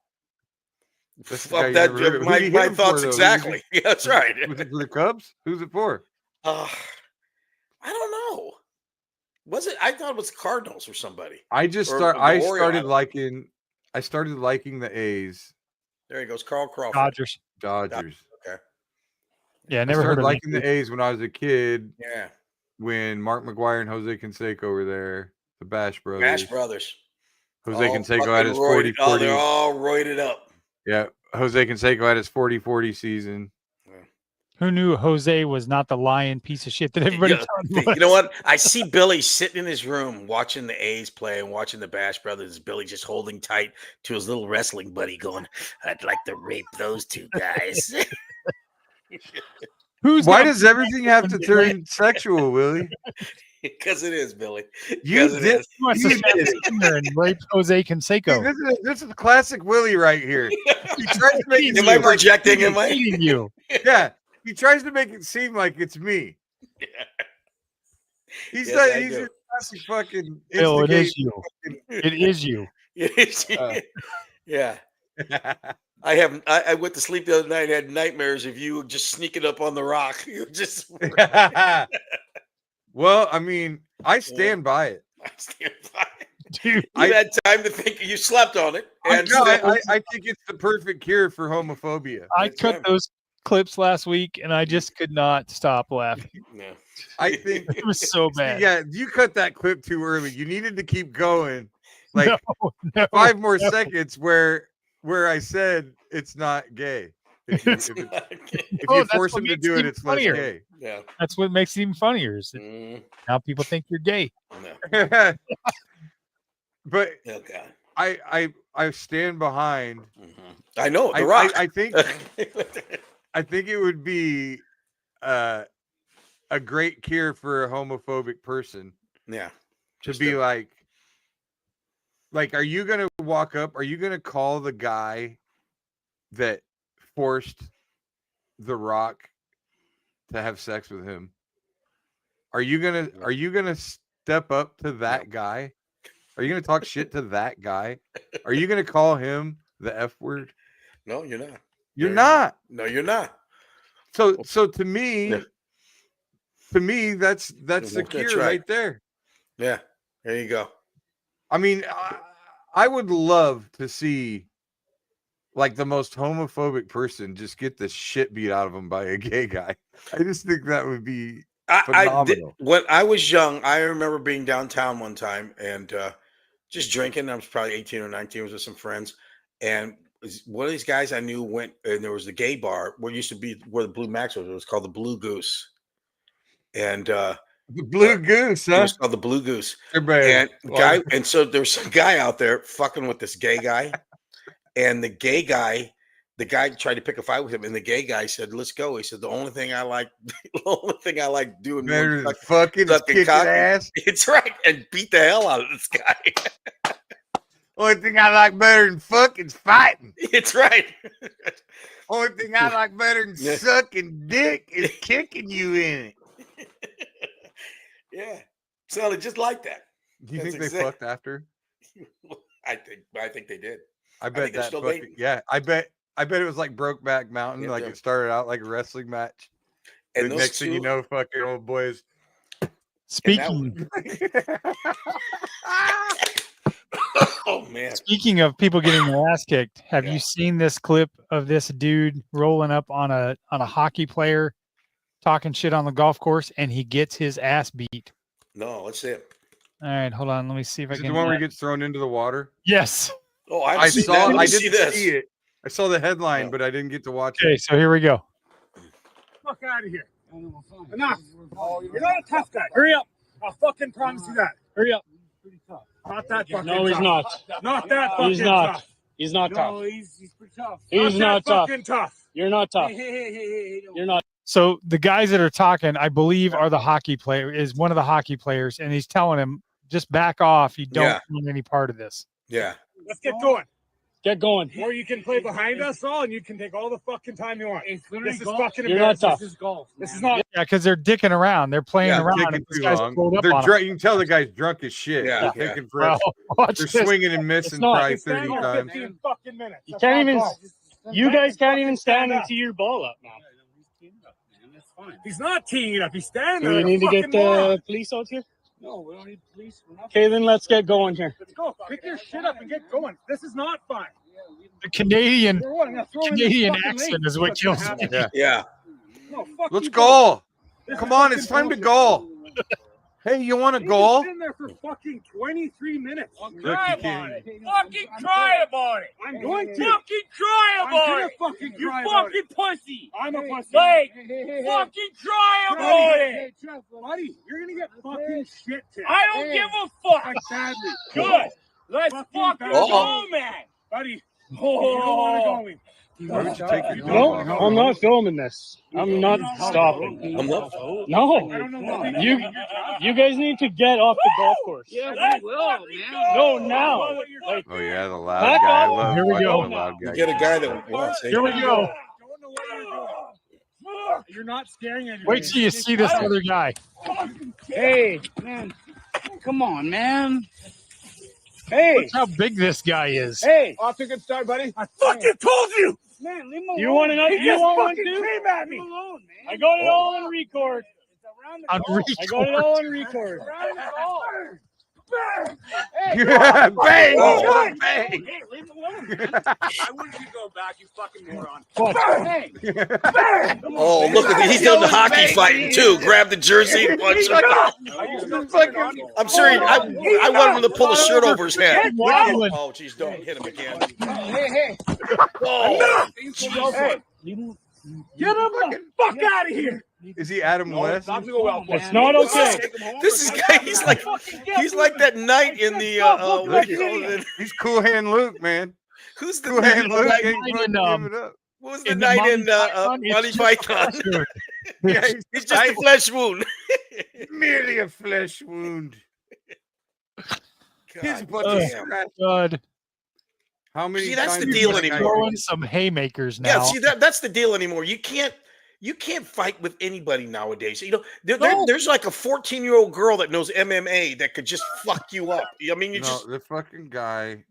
Fuck that. My thoughts exactly. Yeah, that's right. Was it for the Cubs? Who's it for? I don't know. Was it? I thought it was Cardinals or somebody. I started liking the A's. There he goes, Carl Crawford. Dodgers. Okay. Yeah, I never started heard of liking the A's when I was a kid. Yeah. When Mark McGwire and Jose Canseco were there, the Bash Brothers. Jose all Canseco had his 40-40. Oh, they're all roided up. Yeah, Jose Canseco had his 40-40 season. Who knew Jose was not the lion piece of shit that everybody thought? You know what? I see Billy sitting in his room watching the A's play and watching the Bash Brothers. Billy just holding tight to his little wrestling buddy going, I'd like to rape those two guys. Why does everything have to turn sexual, Willie? Because it is, Billy. You did and rape Jose Canseco. This is classic Willie right here. He tries to make it am I projecting? Am I eating you? Yeah, he tries to make it seem like it's me. Yeah. He's a classic fucking. Bill, it is you. It is you. Yeah. I went to sleep the other night and had nightmares of you just sneaking up on the rock. You just. Well, I mean, I stand by it. I stand by it. Dude, you had time to think. You slept on it. And I think it's the perfect cure for homophobia. I cut those clips last week, and I just could not stop laughing. No. I think it was so bad. Yeah, you cut that clip too early. You needed to keep going, like 5 more seconds where I said it's not gay. If you force him to do it, it's less gay. Yeah, that's what makes it even funnier. Is now people think you're gay. No. But I stand behind. Mm-hmm. I know the rock. I think it would be a great cure for a homophobic person. Yeah, to be like, are you gonna walk up? Are you gonna call the guy that forced The Rock to have sex with him? Are you gonna step up to that guy? Are you gonna talk shit to that guy? Are you gonna call him the F word? No, you're not. You're not. No, you're not. So to me, that's the cure right there. Yeah, there you go. I mean, I would love to see like the most homophobic person just get the shit beat out of him by a gay guy. I just think that would be phenomenal. When I was young, I remember being downtown one time and just drinking. I was probably 18 or 19. I was with some friends. And one of these guys I knew went, and there was the gay bar where it used to be where the Blue Max was. It was called the Blue Goose. And the Blue Goose, huh? It was called the Blue Goose. And so there's some guy out there fucking with this gay guy. And the guy tried to pick a fight with him, and the gay guy said, "Let's go." He said, "The only thing I like doing better than fucking kicking ass." It's right, and beat the hell out of this guy. Only thing I like better than fucking is fighting. It's right. Only thing I like better than sucking dick is kicking you in it. Yeah, sounded just like that. Do you think they fucked after? I think they did. I bet that fucking, yeah. I bet it was like Brokeback Mountain. Yeah, like it started out like a wrestling match. And the next thing you know, fucking old boys. Speaking. Oh man. Speaking of people getting their ass kicked, have you seen this clip of this dude rolling up on a hockey player talking shit on the golf course and he gets his ass beat? No, let's see it. All right, hold on. Let me see if I can. The one where he gets thrown into the water? Yes. Oh, I didn't see it. I saw the headline, but I didn't get to watch it. Okay, so here we go. Fuck out of here. Enough. You're not a tough guy. Hurry up. I'll fucking promise you that. Hurry up. Not that fucking No, he's tough. not. Not that fucking He's not. tough. He's not tough. No, he's pretty tough. He's not tough. Fucking tough. You're not tough. Hey. You're not. So the guys that are talking, I believe, are the hockey player. Is one of the hockey players, and he's telling him, "Just back off. You don't want any part of this." Yeah. Let's get going. Get going. Or you can play behind us all, and you can take all the fucking time you want. This is fucking You're not tough. This is golf. This is not. Yeah, because they're dicking around. They're playing around. And this guy's pulled up on you can tell the guy's drunk as shit. Yeah. They're taking forever. They're swinging and missing probably 30 times. 15 fucking minutes. You can't even. You guys can't even stand and tee your ball up now. That's fine. He's not teeing it up. He's standing Do there. we need to get the police out here? No, we don't need police. Okay, then let's get going here. Let's go. Pick your shit up and get going. This is not fine. The Canadian Canadian accent is what kills me. Yeah. No, fuck Let's you go. both. Come on, it's time to go. Hey, you want to go? He's been there for fucking 23 minutes. Try about it. Fucking try about it. I'm going to. Fucking try about it. Fucking you fucking pussy. I'm a pussy. Like, fucking try about it. Buddy, you're going to get fucking shit today. I don't give a fuck. Sadly. Good. Let's fucking go, man. Buddy. Oh, you don't want to go with. Why would you take your No, I'm not filming this. I'm not stopping. I'm not. No. You guys need to get off the golf course. Yeah, we will, man. No, now. Like, Oh yeah, the loud Back guy. I up. love Here we fucking go. the loud guy. Get a guy that wants. Here we go. Don't know what you're doing. You're not staring at. Wait till you see this other guy. Hey, man. Come on, man. Hey. Look how big this guy is. Hey. Off to a good start, buddy. I fucking told you. Man, leave him alone. you want to know? He You just want one fucking too? came at me. Leave him alone, man. I got it all on record. It's around the On goal. I got it all on record. Around the goal. Yeah, bang! Oh, Bang! Hey, leave him alone. I wouldn't be going back, you fucking moron. Hey. Oh, look at He's doing the hockey fighting too. Grab the jersey and punch him. I'm sure I want him to pull the shirt over his head. Wobbling. Oh, geez, don't hit him again. Hey. Oh, Hey. Get him the fuck out of here. Is he Adam West? It's not okay. this is guy. He's like that knight in the. What do you call it? He's Cool Hand Luke, man. Who's the Cool Hand Luke. knight? Ain't fucking give it up. What was the In the knight in Monty Monty Python, Python? Yeah, He's just a flesh wound. merely a flesh wound. His God butt is damn. scratched. God. How many? See, that's times the you deal put a guy- anymore. Throwing some haymakers now. Yeah, see that's the deal anymore. You can't fight with anybody nowadays. You know, there's like a 14-year-old girl that knows MMA that could just fuck you up. I mean, The fucking guy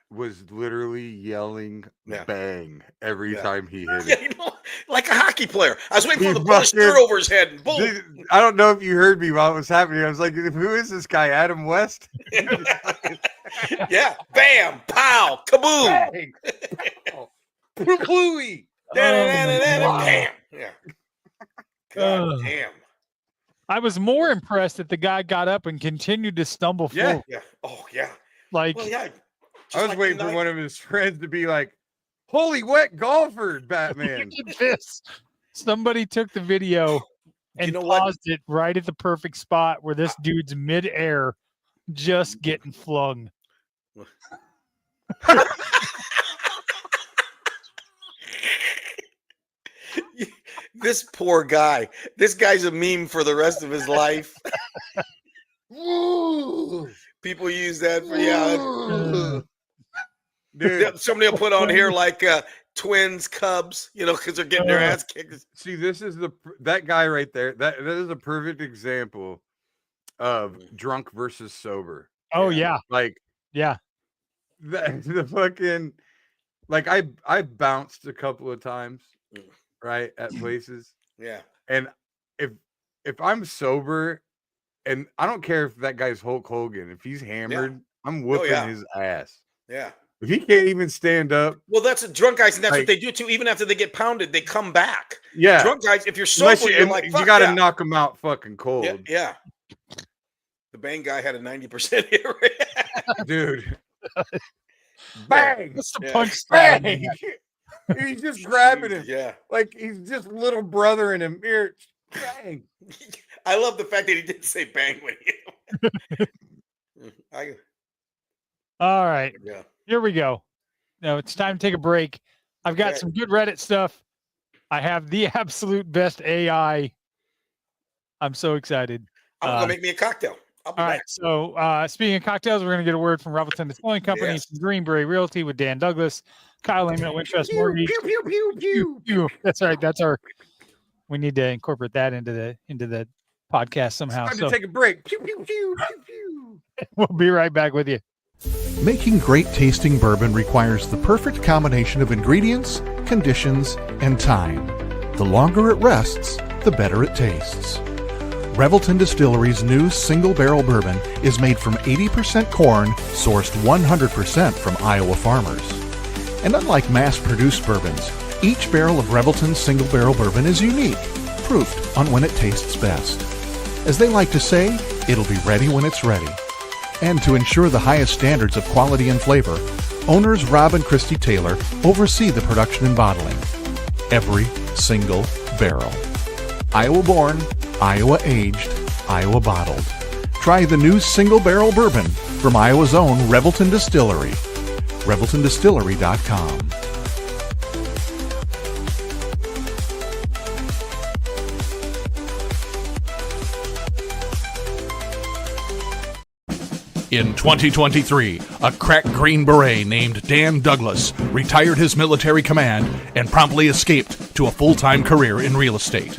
was literally yelling "bang" every time he hit yeah, it. you know, like a hockey player. I was waiting for He him to pull his fucking- shirt over his head and boom. Dude, I don't know if you heard me while it was happening. I was like, "Who is this guy? Adam West?" Yeah, bam, pow, kaboom. Bang. Plooey. Bam. Yeah. God Ugh. damn. I was more impressed that the guy got up and continued to stumble forward. Yeah. Oh yeah. Like, Well, yeah. I was waiting for one of his friends to be like, "Holy wet golfer, Batman!" look at this. Somebody took the video and You know what? paused it right at the perfect spot where this dude's midair just getting flung. This poor guy. This guy's a meme for the rest of his life. People use that for Dude, somebody will put on here like Twins, Cubs, you know, because they're getting their ass kicked. see, this is that guy right there. That is a perfect example of drunk versus sober. Oh, yeah. Like, Yeah. the fucking, like, I bounced a couple of times, right, at places. Yeah. And if I'm sober, and I don't care if that guy's Hulk Hogan, if he's hammered, I'm whooping his ass. Yeah. If he can't even stand up, Well, that's a drunk guys, and that's Like- what they do too. Even after they get pounded, they come back. yeah, Drunk guys, if you're sober, unless you're like, you fuck got to yeah. knock him out fucking cold, Yeah. The bang guy had a 90% hit rate. dude. Bang, That's the Yeah. punch style. bang. He's just grabbing him Yeah. like he's just little brother in him. Here, bang. I love the fact that he didn't say bang when he. All right. Yeah. Here we go. Now it's time to take a break. I've got Okay. some good Reddit stuff. I have the absolute best AI. I'm so excited. I'm gonna make me a cocktail. I'll be All right. back. So speaking of cocktails, we're going to get a word from Robinson Distilling Company, Yes. from Greenberry Realty with Dan Douglas, Kyle Lehman at Wintrust Mortgage. Pew, pew, pew, Pew. That's right. That's our. We need to incorporate that into the podcast somehow. Time So to take a break. Pew, pew, pew, pew, pew. we'll be right back with you. Making great tasting bourbon requires the perfect combination of ingredients, conditions, and time. The longer it rests, the better it tastes. Revelton Distillery's new single barrel bourbon is made from 80% corn, sourced 100% from Iowa farmers. And unlike mass-produced bourbons, each barrel of Revelton's single barrel bourbon is unique, proofed on when it tastes best. As they like to say, it'll be ready when it's ready. And to ensure the highest standards of quality and flavor, owners Rob and Christy Taylor oversee the production and bottling. Every single barrel. Iowa born, Iowa aged, Iowa bottled. Try the new single barrel bourbon from Iowa's own Revelton Distillery. ReveltonDistillery.com. In 2023, a crack Green Beret named Dan Douglas retired his military command and promptly escaped to a full-time career in real estate.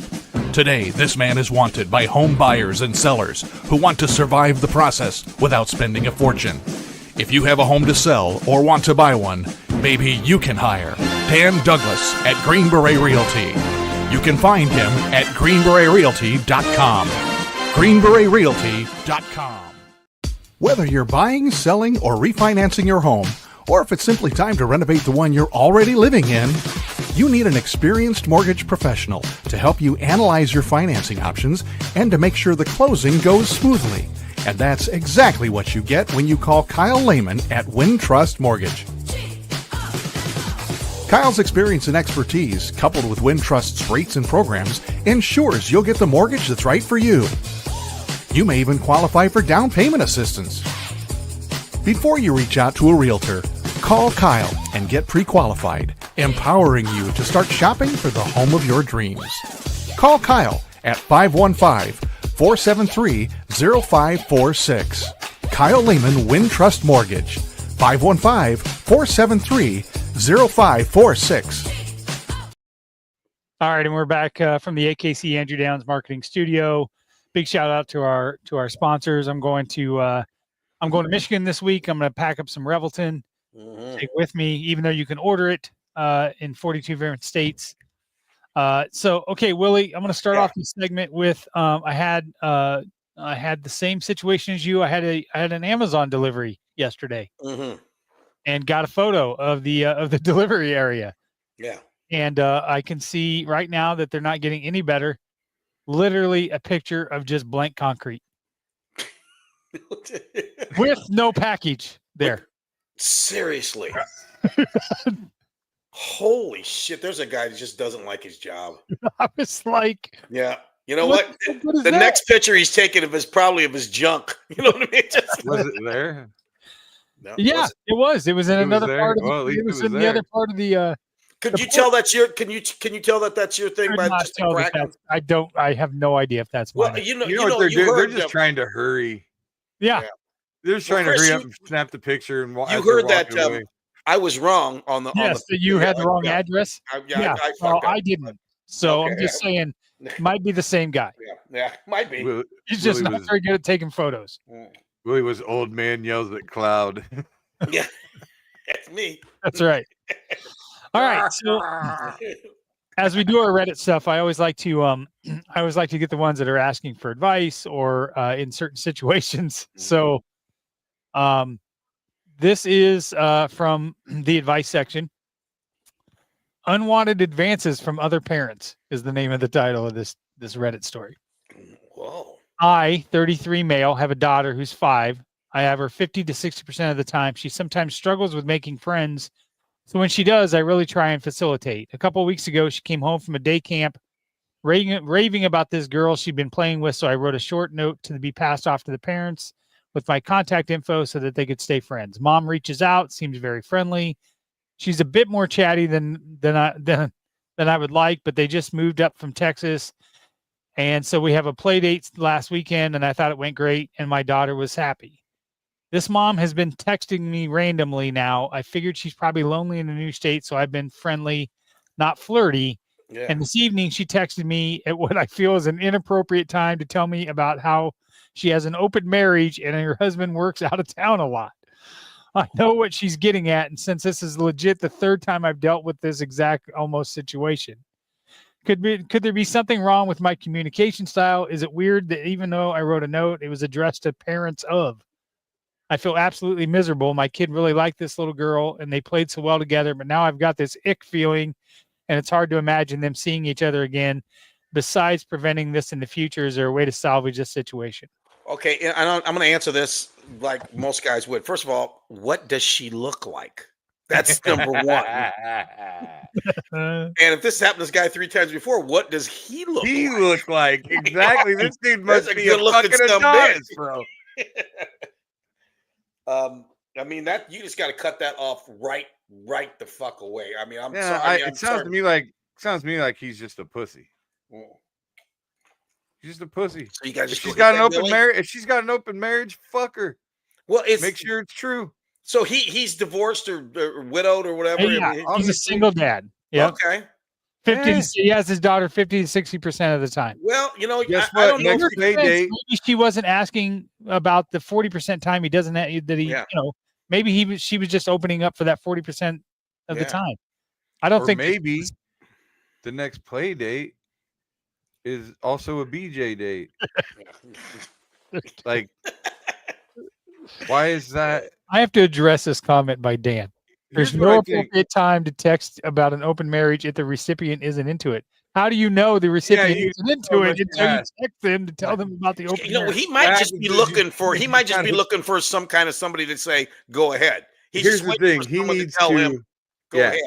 Today, this man is wanted by home buyers and sellers who want to survive the process without spending a fortune. If you have a home to sell or want to buy one, maybe you can hire Dan Douglas at Green Beret Realty. You can find him at greenberetrealty.com. greenberetrealty.com. Whether you're buying, selling, or refinancing your home, or if it's simply time to renovate the one you're already living in, you need an experienced mortgage professional to help you analyze your financing options and to make sure the closing goes smoothly. And that's exactly what you get when you call Kyle Lehman at Wintrust Mortgage. Kyle's experience and expertise, coupled with Wintrust's rates and programs, ensures you'll get the mortgage that's right for you. You may even qualify for down payment assistance. Before you reach out to a realtor, call Kyle and get pre-qualified, empowering you to start shopping for the home of your dreams. Call Kyle at 515-473-0546. Kyle Lehman Wintrust Mortgage, 515-473-0546. All right, and we're back from the AKC Andrew Downs Marketing Studio. Big shout out to our sponsors. I'm going to Michigan this week. I'm going to pack up some Revelton, take with me, even though you can order it in 42 different states. Okay, Willie, I'm going to start off this segment with I had the same situation as you. I had an Amazon delivery yesterday, and got a photo of the delivery area. Yeah, and I can see right now that they're not getting any better. Literally a picture of just blank concrete with no package there. Seriously. Holy shit. There's a guy that just doesn't like his job. I was like, yeah. You know what? The next picture he's taking of is probably of his junk. You know what I mean? Was it there? No, yeah, it was. It was in another part of it was in the other part of the Could you tell that's your? Can you tell that that's your thing by just a crack? I don't. I have no idea if that's mine. Well, you know what they're doing. They're just trying to hurry. Yeah, they're just trying to hurry up and snap the picture and. You heard that I was wrong on the. Yes, that you had the wrong address. I didn't. So I'm just saying, might be the same guy. Yeah, might be. He's just not very good at taking photos. Willie was old man yells at cloud. Yeah, that's me. That's right. All right. So as we do our Reddit stuff, I always like to get the ones that are asking for advice or in certain situations. So this is from the advice section. Unwanted advances from other parents is the name of the title of this Reddit story. Whoa. I, 33 male, have a daughter who's 5. I have her 50 to 60% of the time. She sometimes struggles with making friends. So when she does, I really try and facilitate. A couple of weeks ago, she came home from a day camp raving about this girl she'd been playing with. So I wrote a short note to be passed off to the parents with my contact info so that they could stay friends. Mom reaches out, seems very friendly. She's a bit more chatty than I would like, but they just moved up from Texas. And so we have a play date last weekend, and I thought it went great, and my daughter was happy. This mom has been texting me randomly now. I figured she's probably lonely in a new state, so I've been friendly, not flirty. Yeah. And this evening, she texted me at what I feel is an inappropriate time to tell me about how she has an open marriage and her husband works out of town a lot. I know what she's getting at, and since this is legit the third time I've dealt with this exact almost situation. Could there be something wrong with my communication style? Is it weird that even though I wrote a note, it was addressed to parents of? I feel absolutely miserable. My kid really liked this little girl and they played so well together, but now I've got this ick feeling and it's hard to imagine them seeing each other again. Besides preventing this in the future, is there a way to salvage this situation? Okay, and I'm going to answer this like most guys would. First of all, what does she look like? That's number one. And if this happened to this guy 3 times before, what does he look like? Look like exactly. This dude must be a good-looking fucking Adonis, bitch. bro. I mean, that you just got to cut that off right the fuck away. I mean, I'm Yeah, sorry. it sounds to me like he's just a pussy. He's just a pussy. So you guys if just she's got an open marriage, fuck her. Well, make sure it's true. So he's divorced or widowed or whatever. Yeah, I mean, he's a single dad. Yeah. Okay. 50. He has his daughter 50 to 60% of the time. Well, you know, guess I what? don't know. Maybe she wasn't asking about the 40% time he doesn't have, that he, you know, maybe she was just opening up for that 40% of the time. I don't think maybe the next play date is also a BJ date. Like, why is that? I have to address this comment by Dan. There's no appropriate time to text about an open marriage if the recipient isn't into it. How do you know the recipient isn't into it until you text them to tell them about the open marriage? He might just be looking for. He might just be looking for some kind of somebody to say, "Go ahead." Here's the thing: he needs to tell him, "Go ahead."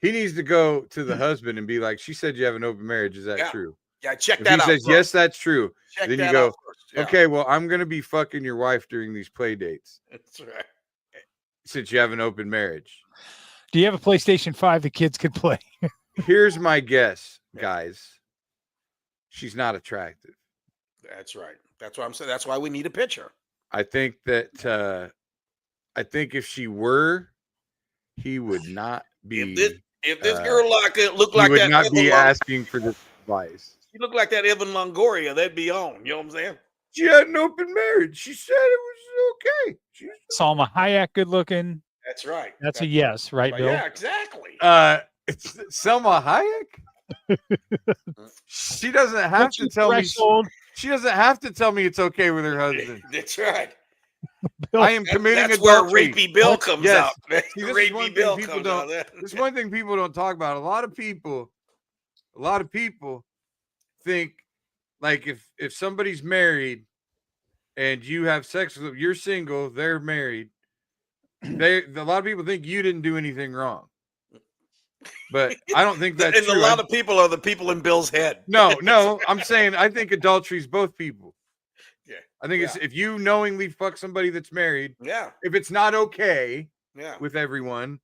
He needs to go to the husband and be like, "She said you have an open marriage. Is that true?" Yeah, check if that out. He says, "Yes, that's true." Check then you that go, out first. Yeah. "Okay, well, I'm going to be fucking your wife during these play dates." That's right. Since you have an open marriage. Do you have a PlayStation 5 the kids could play? Here's my guess, guys. She's not attractive. That's right. That's what I'm saying. That's why we need a picture. I think that if she were, he would not be. If this girl looked like that, he would not be asking for this advice. She looked like that Evan Longoria. They'd be on. You know what I'm saying? She had an open marriage. She said it was okay. Salma Hayek, good looking. That's right. That's a yes, right, Bill? Yeah, exactly. It's Selma Hayek. She doesn't have to tell me. She doesn't have to tell me it's okay with her husband. That's right. I am committing that's adultery. Where rapey Bill comes out. See, rapey Bill comes out. This is one thing people don't talk about. A lot of people think like if somebody's married and you have sex with them, you're single, they're married. A lot of people think you didn't do anything wrong. But I don't think that's and true. A lot of people are the people in Bill's head. No, I'm saying I think adultery is both people. Yeah. I think it's if you knowingly fuck somebody that's married, if it's not okay with everyone,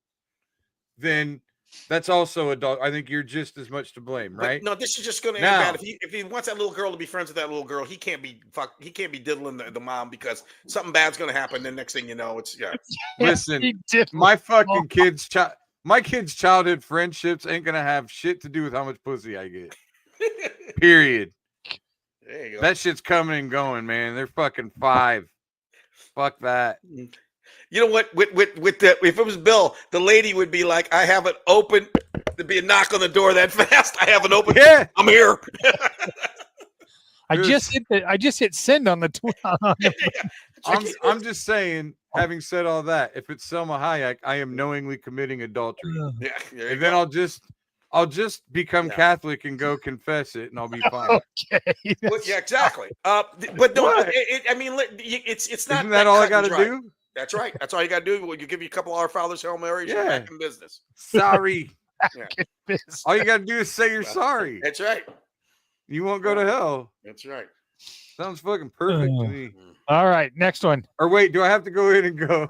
then that's also adult. I think you're just as much to blame, right? But no, this is just going to end bad. If he wants that little girl to be friends with that little girl, he can't be diddling the mom because something bad's going to happen. Then next thing you know, it's Listen, my fucking kids' childhood friendships ain't gonna have shit to do with how much pussy I get. Period. There you go. That shit's coming and going, man. They're fucking 5. Fuck that. You know what? With the if it was Bill, the lady would be like, "I have it open." There'd be a knock on the door that fast. I have it open. Yeah, I'm here. I just hit send on the tweet. I'm just saying. Having said all that, if it's Selma Hayek, I am knowingly committing adultery. Yeah, and then I'll just become Catholic and go confess it, and I'll be fine. Okay. Well, yeah, exactly. But don't. I mean, it's not. Isn't that all I got to do? That's right. That's all you got to do. You give you a couple of Our Father's Hail Marys, you're back in business. Sorry. All you got to do is say you're sorry. That's right. You won't go to hell. That's right. Sounds fucking perfect to me. All right, next one. Or wait, do I have to go in and go,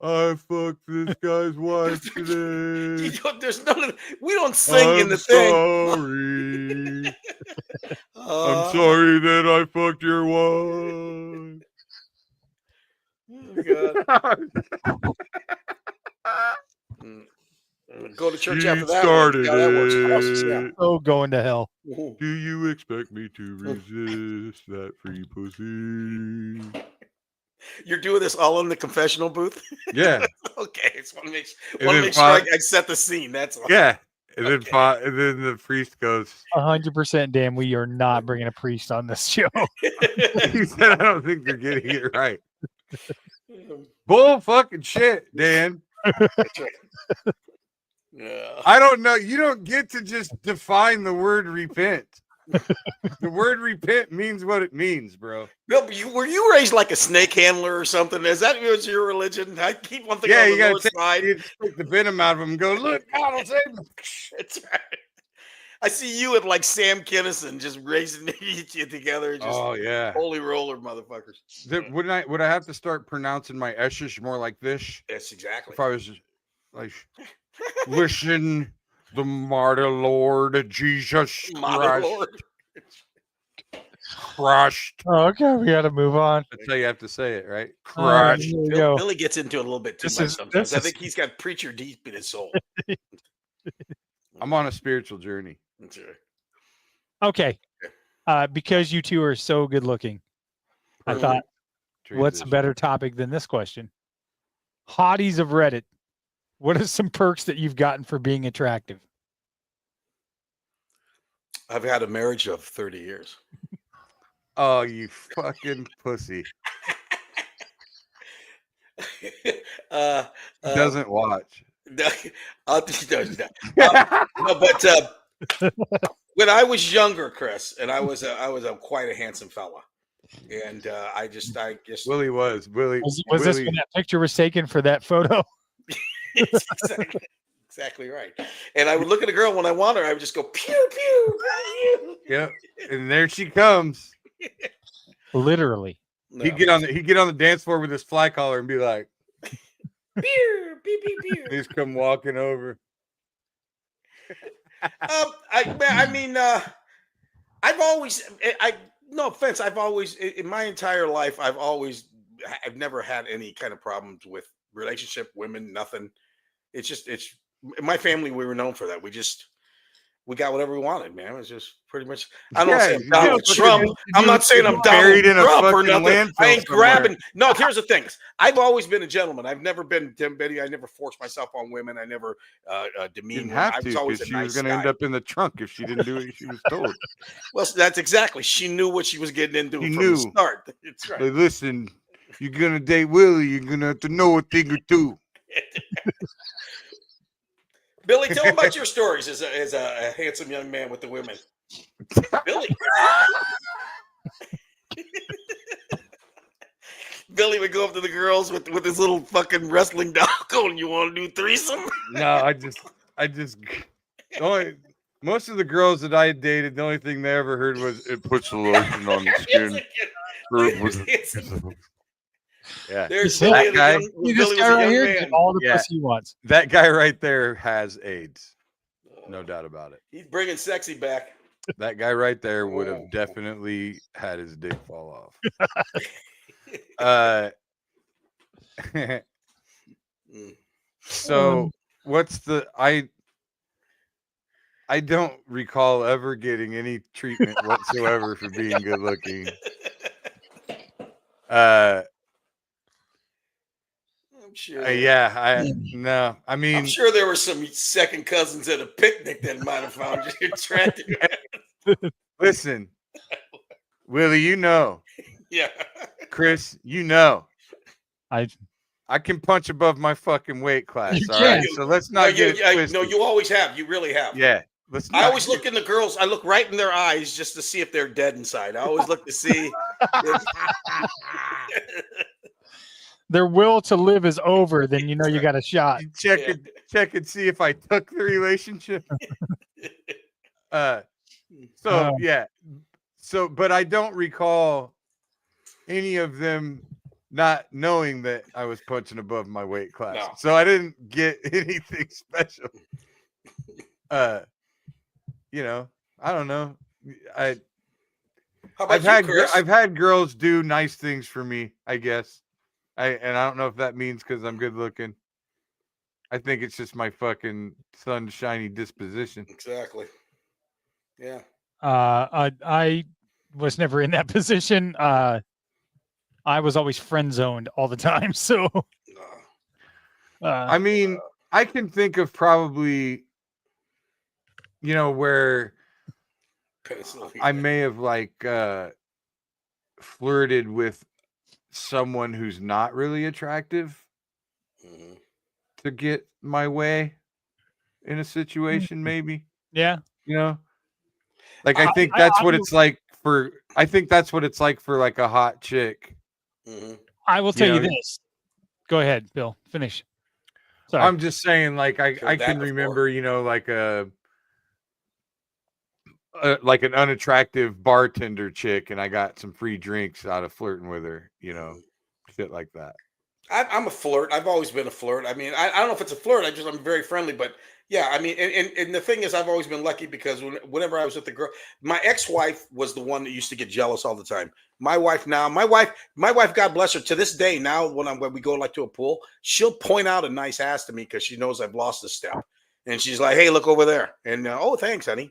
I fucked this guy's wife today? There's none of we don't sing in the thing. I'm sorry that I fucked your wife. Oh, God. Go to church after that. Started that Oh, going to hell. Do you expect me to resist that free pussy? You're doing this all in the confessional booth? Yeah. Okay. I just want to make And sure then I set the scene. That's all. yeah. And then, Okay. and then the priest goes, 100%, Dan. We are not bringing a priest on this show. he said, I don't think they're getting it right. Bull fucking shit, Dan. That's right. Yeah. I don't know. You don't get to just define the word repent. The word repent means what it means, bro. Bill, were you raised like a snake handler or something? Is that was your religion? I keep on thinking Yeah, on you the gotta north side. take the venom out of them and go, look, God will save them. That's right. I see you and like Sam Kinison just raising you together. Just Oh yeah, holy roller, motherfuckers. Would I have to start pronouncing my eshish more like this? Yes, exactly. If I was like, listen, the martyr Lord Jesus Christ. Crushed. Oh, okay, we got to move on. That's how you have to say it, right? Crushed. Crushed. Billy gets into it a little bit too much sometimes. I is- think he's got preacher deep in his soul. I'm on a spiritual journey. That's right. Okay. Because you two are so good looking, I thought, what's a better topic than this question? Hotties of Reddit. What are some perks that you've gotten for being attractive? I've had a marriage of 30 years. Oh, you fucking pussy. He doesn't watch. No, he does not. No, but when I was younger, Chris, and I was quite a handsome fella, and I guess Willie was Willie. Was Willie, this when that picture was taken for that photo? exactly right. And I would look at a girl when I want her, I would just go pew pew. Yep, and there she comes. Literally. No. He'd get on the dance floor with his fly collar and be like, pew pew pew pew. he's come walking over. I've always, no offense, I've always, in my entire life, I've never had any kind of problems with relationship, women, nothing. It's in my family, we were known for that. We got whatever we wanted, man. It was just pretty much, I don't say I'm Donald Trump. I'm not saying I'm Donald Trump or nothing. I ain't grabbing. No, here's the thing. I've always been a gentleman. I've never been Tim Betty. I never forced myself on women. I never demeaned women. I was always a she nice was going to end up in the trunk if she didn't do what she was told. Well, that's exactly. She knew what she was getting into from the start. It's right. But listen, you're going to date Willie. You're going to have to know a thing or two. Billy, tell him about your stories as a handsome young man with the women. Billy. Billy would go up to the girls with his little fucking wrestling doll going, you want to do threesome? No, I just most of the girls that I dated, the only thing they ever heard was it puts the lotion on the skin. Yeah, there's that guy. This guy right here did all the pussy he wants. That guy right there has AIDS, no doubt about it. He's bringing sexy back. That guy right there would have definitely had his dick fall off. So what's the I don't recall ever getting any treatment whatsoever for being good looking. I'm sure. No. I mean, I'm sure there were some second cousins at a picnic that might have found you attractive. Listen, Willie, you know. Yeah. Chris, you know. I can punch above my fucking weight class. You all can. right. So let's not get it twisted. No, you always have. You really have. Yeah. I always look in the girls. I look right in their eyes just to see if they're dead inside. I always look to see. Their will to live is over. Then you know you got a shot. Check and see if I took the relationship. So, but I don't recall any of them not knowing that I was punching above my weight class. No. So I didn't get anything special. I don't know. I've had girls do nice things for me, I guess. I don't know if that means because I'm good looking. I think it's just my fucking sunshiny disposition. Exactly. Yeah. I was never in that position. I I was always friend zoned all the time. So, I mean, I can think of probably, where I may have like flirted with someone who's not really attractive to get my way in a situation, maybe. Yeah. Like I think that's what it's like for. I think that's what it's like for like a hot chick. I will tell you this. Go ahead, Bill. Finish. Sorry. I'm just saying, like I can remember, like an unattractive bartender chick, and I got some free drinks out of flirting with her. Shit like that. I'm a flirt. I've always been a flirt. I mean, I don't know if it's a flirt. I'm very friendly, but yeah, I mean, and the thing is, I've always been lucky because whenever I was with the girl, my ex-wife was the one that used to get jealous all the time. My wife now, my wife, God bless her, to this day now, when we go like to a pool, she'll point out a nice ass to me because she knows I've lost a step, and she's like, "Hey, look over there," and oh, thanks, honey.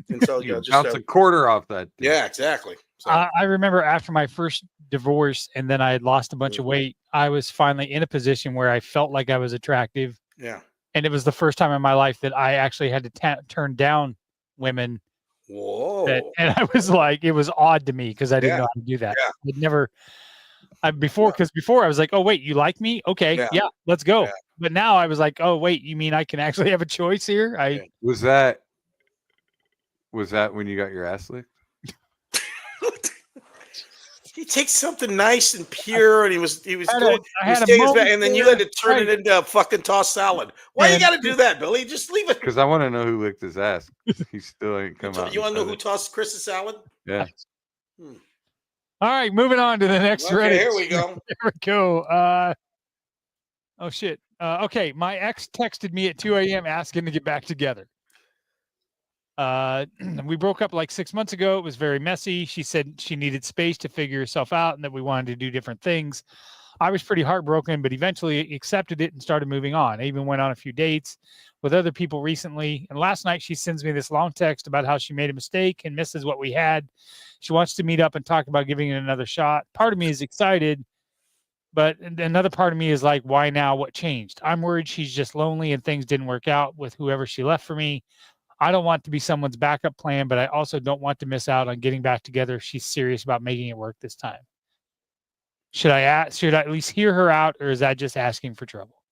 And so just bounce a quarter off that. Yeah, exactly. So. I remember after my first divorce, and then I had lost a bunch of weight. I was finally in a position where I felt like I was attractive. Yeah. And it was the first time in my life that I actually had to turn down women. Whoa. And I was like, it was odd to me because I didn't know how to do that. Because before I was like, oh, wait, you like me? Okay. Yeah, let's go. Yeah. But now I was like, oh, wait, you mean I can actually have a choice here? Was that when you got your ass licked? He takes something nice and pure, and he was and then you had to turn it into a fucking tossed salad. Why you got to do that, Billy? Just leave it. Because I want to know who licked his ass. He still ain't come out. You want to know who tossed Chris's salad? Yeah. All right, moving on to the next Reddit. Here we go. Here we go. Oh shit. Okay, my ex texted me at 2 a.m. asking to get back together. We broke up like 6 months ago. It was very messy. She said she needed space to figure herself out and that we wanted to do different things. I was pretty heartbroken, but eventually accepted it and started moving on. I even went on a few dates with other people recently. And last night she sends me this long text about how she made a mistake and misses what we had. She wants to meet up and talk about giving it another shot. Part of me is excited, but another part of me is like, why now? What changed? I'm worried she's just lonely and things didn't work out with whoever she left for me. I don't want to be someone's backup plan, but I also don't want to miss out on getting back together if she's serious about making it work this time. Should I at least hear her out, or is that just asking for trouble?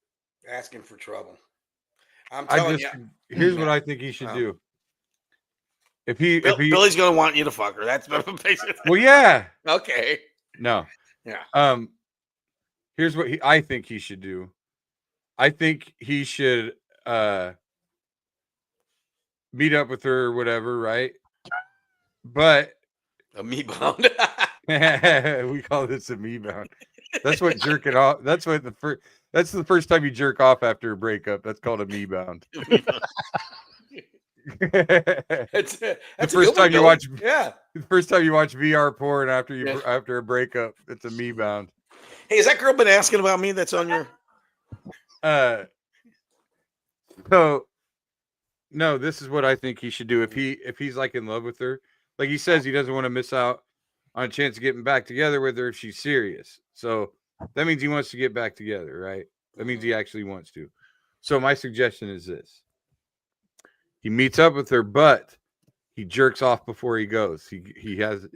Asking for trouble. I'm telling you. Here's what I think he should do. If Billy's gonna want you to fuck her. That's basically. Well, yeah. Okay. No. Yeah. Here's what I think he should do. I think he should meet up with her or whatever, right? But a me bound. We call this a me bound. That's what jerking off. That's the first time you jerk off after a breakup. That's called a me bound. The first time you watch VR porn after a breakup, it's a me bound. Hey, has that girl been asking about me? That's on your. So. No, this is what I think he should do. If he's like in love with her, like he says, he doesn't want to miss out on a chance of getting back together with her if she's serious. So that means he wants to get back together, right? That means he actually wants to. So my suggestion is this: he meets up with her, but he jerks off before he goes. He does a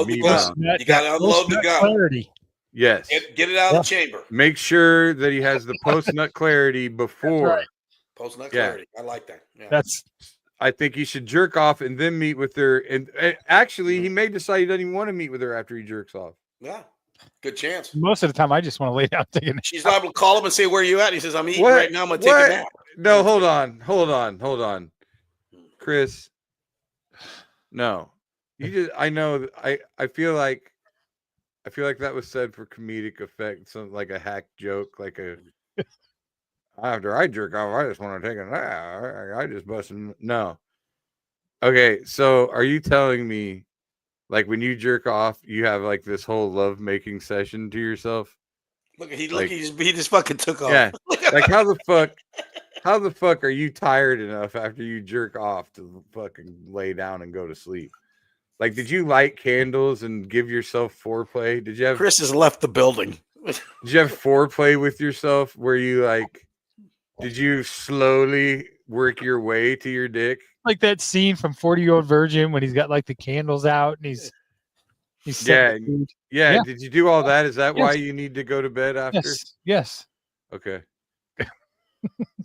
me bound. You got to unload the gun. Clarity. Yes. Get it out of the chamber. Make sure that he has the post nut clarity before. Right. Post nut clarity. I like that. Yeah. I think he should jerk off and then meet with her. And actually, he may decide he doesn't even want to meet with her after he jerks off. Yeah, good chance. Most of the time, I just want to lay down taking. She's liable to call him and say, "Where are you at?" He says, "I'm eating right now. I'm gonna take a nap." No, hold on, Chris. No, you just. I know. I feel like that was said for comedic effect, something like a hack joke, like a. After I jerk off, I just want to take a nap. I just busted. No. Okay, so are you telling me, like, when you jerk off, you have like this whole love making session to yourself? He just fucking took off. Yeah. Like how the fuck are you tired enough after you jerk off to fucking lay down and go to sleep? Like, did you light candles and give yourself foreplay? Did you have Chris has left the building. Did you have foreplay with yourself where you like? Did you slowly work your way to your dick? Like that scene from 40-Year-Old Virgin when he's got like the candles out and he's Yeah. Yeah. Did you do all that? Is that why Yes. you need to go to bed after? Yes. Okay.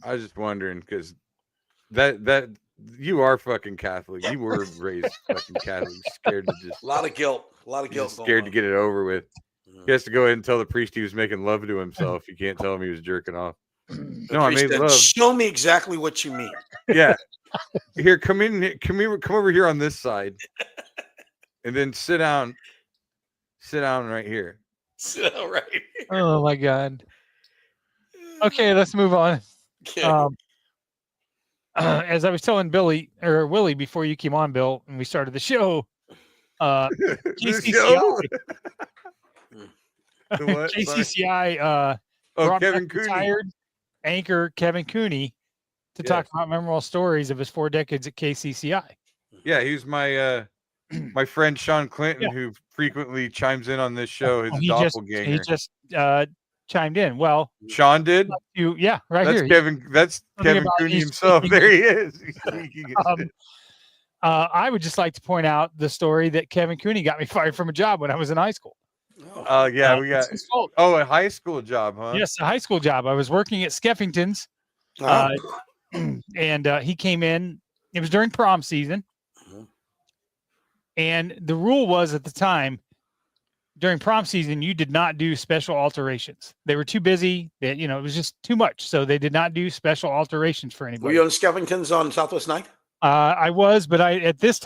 I was just wondering because that you are fucking Catholic. You were raised fucking Catholic. Scared to just A lot of guilt. scared to get it over with. He has to go ahead and tell the priest he was making love to himself. You can't tell him he was jerking off. No, I made love. Show me exactly what you mean. Yeah. Here, come over here on this side. And then sit down right here. All right. Oh my God. Okay, let's move on. Yeah. As I was telling Billy or Willie before you came on, Bill, and we started the show, KCCI, The what? Sorry. KCCI brought Kevin back Cooney. retired anchor Kevin Cooney to talk about memorable stories of his 4 decades at KCCI. Yeah, he's my my friend Sean Clinton, who frequently chimes in on this show. His doppelganger. He just chimed in. Well, Sean did. Right that's here. Kevin. That's Kevin Cooney himself. There he is. I would just like to point out the story that Kevin Cooney got me fired from a job when I was in high school. Oh yeah, we got. Oh, a high school job, huh? Yes, a high school job. I was working at Skeffington's, and he came in. It was during prom season, and the rule was at the time during prom season you did not do special alterations. They were too busy. That it was just too much, so they did not do special alterations for anybody. Were you on Skeffington's on Southwest Night? I was, but at this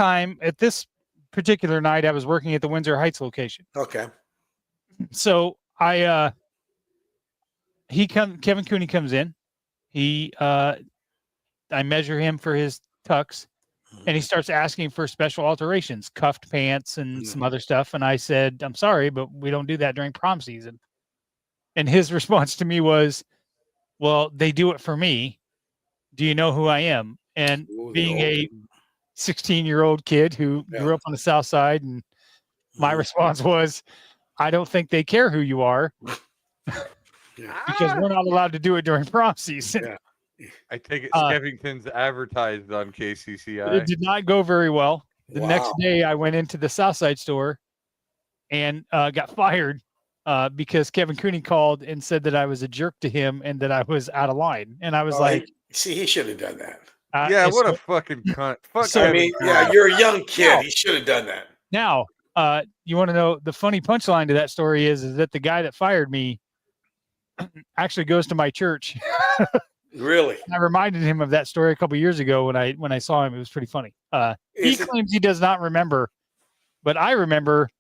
particular night, I was working at the Windsor Heights location. Okay. So Kevin Cooney comes in. I measure him for his tux, and he starts asking for special alterations, cuffed pants and some other stuff. And I said, I'm sorry, but we don't do that during prom season. And his response to me was, well, they do it for me. Do you know who I am? And being a 16-year-old kid who grew up on the South Side, and my response was, I don't think they care who you are because we're not allowed to do it during prom season. Yeah. I take it Skeffington's advertised on KCCI. It did not go very well. The next day I went into the Southside store and got fired because Kevin Cooney called and said that I was a jerk to him and that I was out of line. And I was like, see, he should have done that. What a fucking cunt. You're a young kid. He should have done that. Now, you want to know the funny punchline to that story is that the guy that fired me actually goes to my church. Really? I reminded him of that story a couple years ago when I saw him. It was pretty funny. He claims he does not remember, but I remember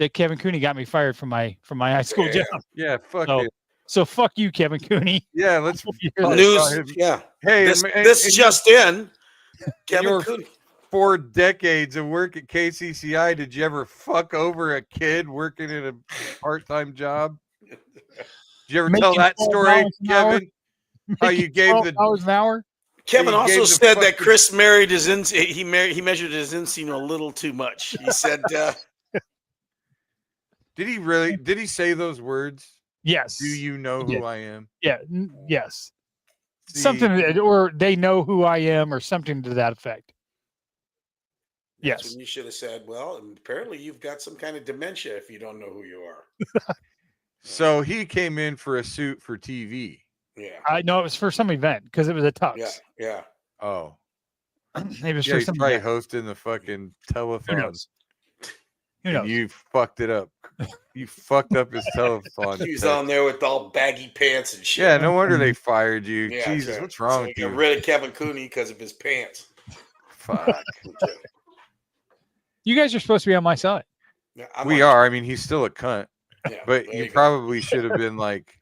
that Kevin Cooney got me fired from my high school job. Yeah, fuck it. So fuck you, Kevin Cooney. Yeah, let's news. Yeah. Hey, this just in. Kevin Cooney. 4 decades of work at KCCI, did you ever fuck over a kid working in a part-time job? Did you ever tell that story, Kevin? How you gave the $12 an hour? Kevin also said that Chris married his he measured his inseam a little too much. He said, Did he really? Did he say those words? Yes. Do you know who I am? Yeah. Yes. Something, or they know who I am, or something to that effect. Yes. When you should have said, well, apparently you've got some kind of dementia if you don't know who you are. So he came in for a suit for TV. Yeah. I know it was for some event because it was a tux. Yeah. Oh. It was for he's some probably event. hosting the fucking telethon. Who knows? You fucked it up. You fucked up his telethon. He was on there with all baggy pants and shit. Yeah, no wonder they fired you. Yeah, Jesus, what's wrong with you? Got rid of Kevin Cooney because of his pants. Fuck. You guys are supposed to be on my side. Yeah, we are. I mean, he's still a cunt. Yeah, but you probably should have been like,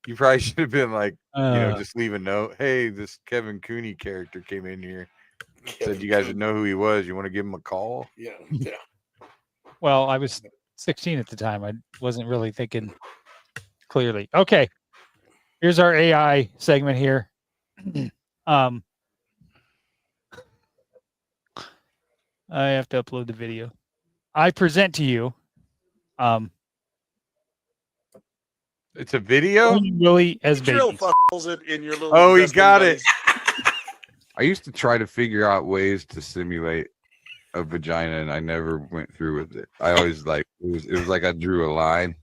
just leave a note. Hey, this Kevin Cooney character came in here. Said you guys would know who he was. You want to give him a call? Yeah. Well, I was 16 at the time. I wasn't really thinking clearly. Okay. Here's our AI segment here. I have to upload the video. I present to you. It's a video. Willie as drill babies. fuckles it in your little. Oh, he investment got buddies. it. I used to try to figure out ways to simulate a vagina, and I never went through with it. I always it was like I drew a line.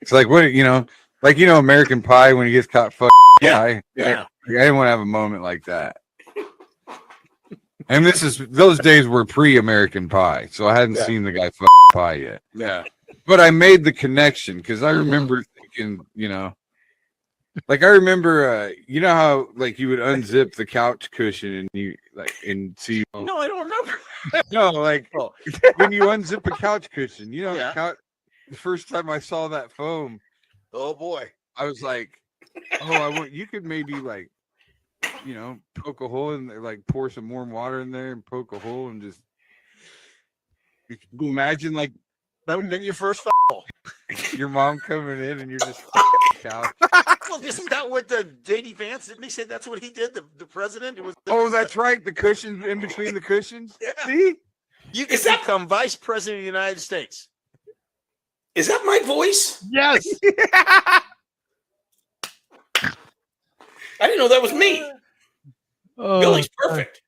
It's like what American Pie when he gets caught fucking. I didn't want to have a moment like that. And those days were pre-American Pie, so I hadn't seen the guy fucking pie yet. Yeah. But I made the connection because I remember thinking, like I remember, how like you would unzip the couch cushion and see. No, I don't remember. No, like when you unzip a couch cushion, the first time I saw that foam, Oh boy. I was like, oh, you could maybe poke a hole in there, like pour some warm water in there and poke a hole and just. You can imagine like. That would be your first. Your mom coming in and you're just couch. Well, isn't that what the J.D. Vance didn't he say that's what he did? The president. It was. That's right. The cushions in between the cushions. Yeah. See, You can become vice president of the United States. Is that my voice? Yes. I didn't know that was me. Oh, Billy's perfect.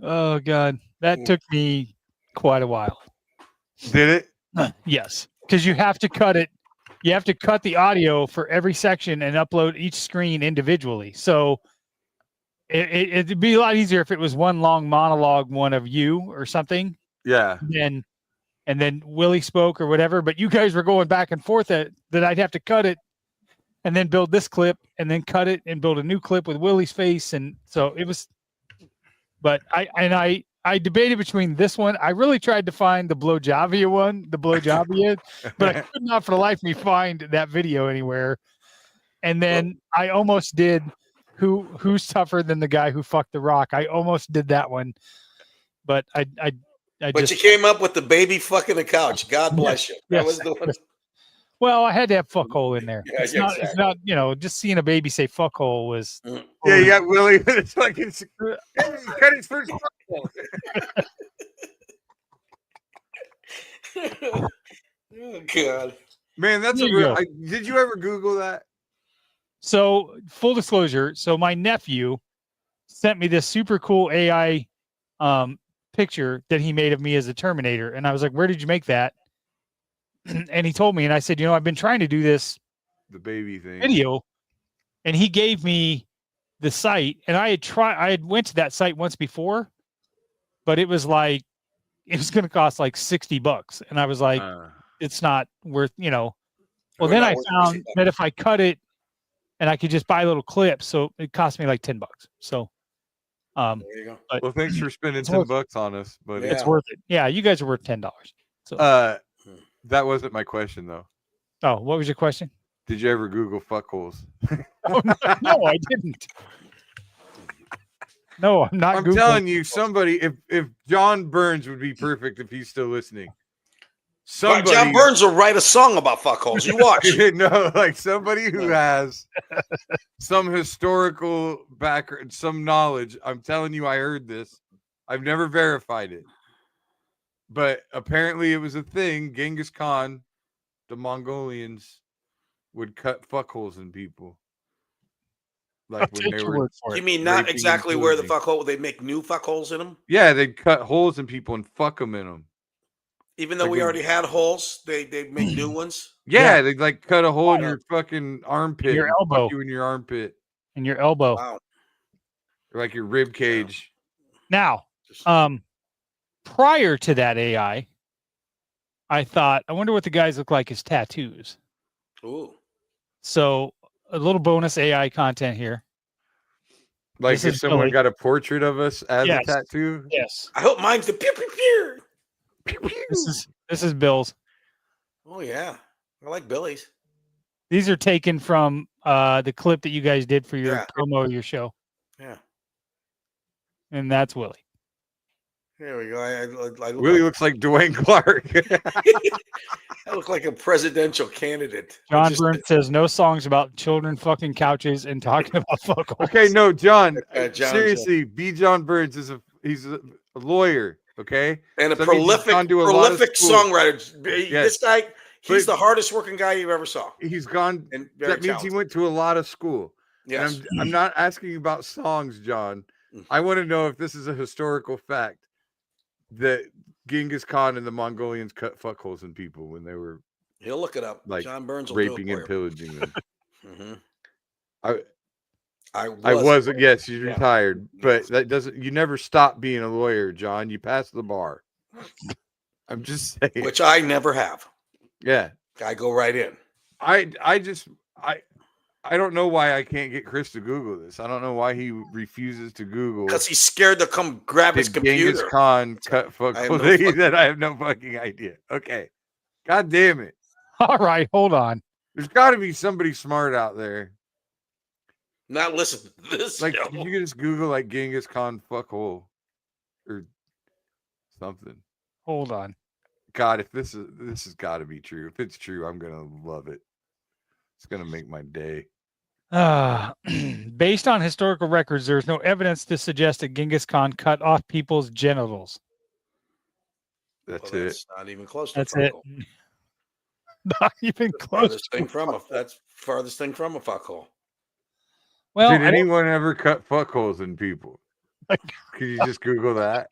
Oh God, that took me quite a while. did it? Yes, because you have to cut it. You have to cut the audio for every section and upload each screen individually. So it'd be a lot easier if it was one long monologue, one of you or something. Yeah. And then Willie spoke or whatever. But you guys were going back and forth that I'd have to cut it and then build this clip and then cut it and build a new clip with Willie's face. And so it was. But I debated between this one. I really tried to find the Blowjavia one, but I could not for the life of me find that video anywhere. And then I almost did who's tougher than the guy who fucked the Rock. I almost did that one, but But you came up with the baby fucking the couch. God bless you. That was the one. Well, I had to have fuckhole in there. Yeah, It's exactly. not, just seeing a baby say fuckhole was. Yeah, you got Willie. It's fucking cut his first fuckhole. Oh God. Man, that's There a you real. go. Did you ever Google that? So full disclosure. So my nephew sent me this super cool AI picture that he made of me as a Terminator. And I was like, where did you make that? And he told me, and I said, I've been trying to do this The baby thing. video, and he gave me the site, and I had went to that site once before, but it was going to cost like $60. And I was like, it's not worth, Well, then I found that if I cut it and I could just buy little clips, so it cost me like $10. So, There you go. but Well, thanks for spending It's worth $10 on us, but Yeah. it's worth it. Yeah, you guys are worth $10. So, that wasn't my question though. oh, what was your question? Did you ever Google fuckholes? Oh, no, I didn't. No, I'm not. I'm Googling. telling you, somebody. If John Burns would be perfect if he's still listening. Somebody, John Burns will write a song about fuckholes. You watch. No, like somebody who has some historical background, some knowledge. I'm telling you, I heard this. I've never verified it, but apparently it was a thing. Genghis Khan, the Mongolians, would cut fuckholes in people. Like when they were. You mean not raping exactly and where the pillaging. fuckhole? They make new fuckholes in them. Yeah, they'd cut holes in people and fuck them in them. Even though Like we when- already had holes, they make new ones. Yeah, they'd like cut a hole in your fucking armpit, Your and fuck elbow. you in your armpit, in your elbow. Wow. or like your rib cage. Now, prior to that AI, I thought, I wonder what the guys look like as tattoos. Ooh. So a little bonus AI content here. Like This if is someone Billy. got a portrait of us as Yes. a tattoo. Yes. I hope mine's the pew pew pew. This is Bill's. Oh yeah, I like Billy's. These are taken from the clip that you guys did for your Yeah. promo of your show. Yeah. And that's Willie. There we go. I look Willie looks like Dwayne Clark. I look like a presidential candidate. John Burns says no songs about children fucking couches and talking about fuck holes. Okay, no, John. John, Seriously, B. John Burns is He's a lawyer, okay, and a so that means he's prolific gone to a lot of school. songwriter. Yes. This guy, he's But- the hardest working guy you ever saw. He's gone. And very That means he talented. went to a lot of school. Yes. And I'm not asking about songs, John. I want to know if this is a historical fact that Genghis Khan and the Mongolians cut fuckholes in people when they were He'll look it up. like John Burns will raping do it and for you. pillaging them. Mhm. I was yes, you Yeah. retired, but that doesn't. You never stop being a lawyer, John. You passed the bar. I'm just saying. Which I never have. Yeah, I go right in. I don't know why I can't get Chris to Google this. I don't know why he refuses to Google. Because he's scared to come grab his Did computer. Genghis Khan cut fuckholes? That I have no fucking idea. Okay, God damn it. All right, hold on. There's got to be somebody smart out there. Not listen to this. Like show. you can just Google like Genghis Khan fuckhole or something. Hold on. God, if this has got to be true. If it's true, I'm gonna love it. It's gonna make my day. Based on historical records, there's no evidence to suggest that Genghis Khan cut off people's genitals. That's Well, it. that's not even close to That's it. fuckhole. Not even close. Farthest thing from a that's farthest thing from a fuckhole. Well, Did I don't- anyone ever cut fuckholes in people? Could you just Google that?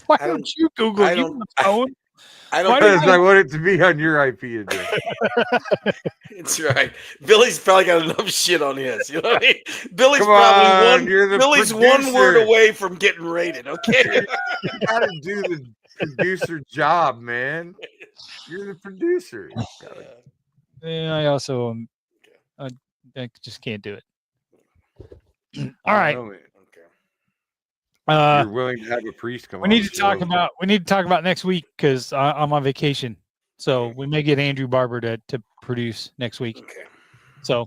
why I don't- don't you Google? I You don't- on the phone? I Why don't. do Because I want it to be on your IP address. It's right. Billy's probably got enough shit on his. You know what I mean? Billy's Come probably on, you're the Billy's one word producer. away from getting rated. Okay. You gotta do the producer job, man. You're the producer. You gotta- Yeah, I also I just can't do it. I All right. don't know, man. Okay. You're willing to have a priest come We on need the to talk show. about next week because I'm on vacation, so we may get Andrew Barber to produce next week. Okay. So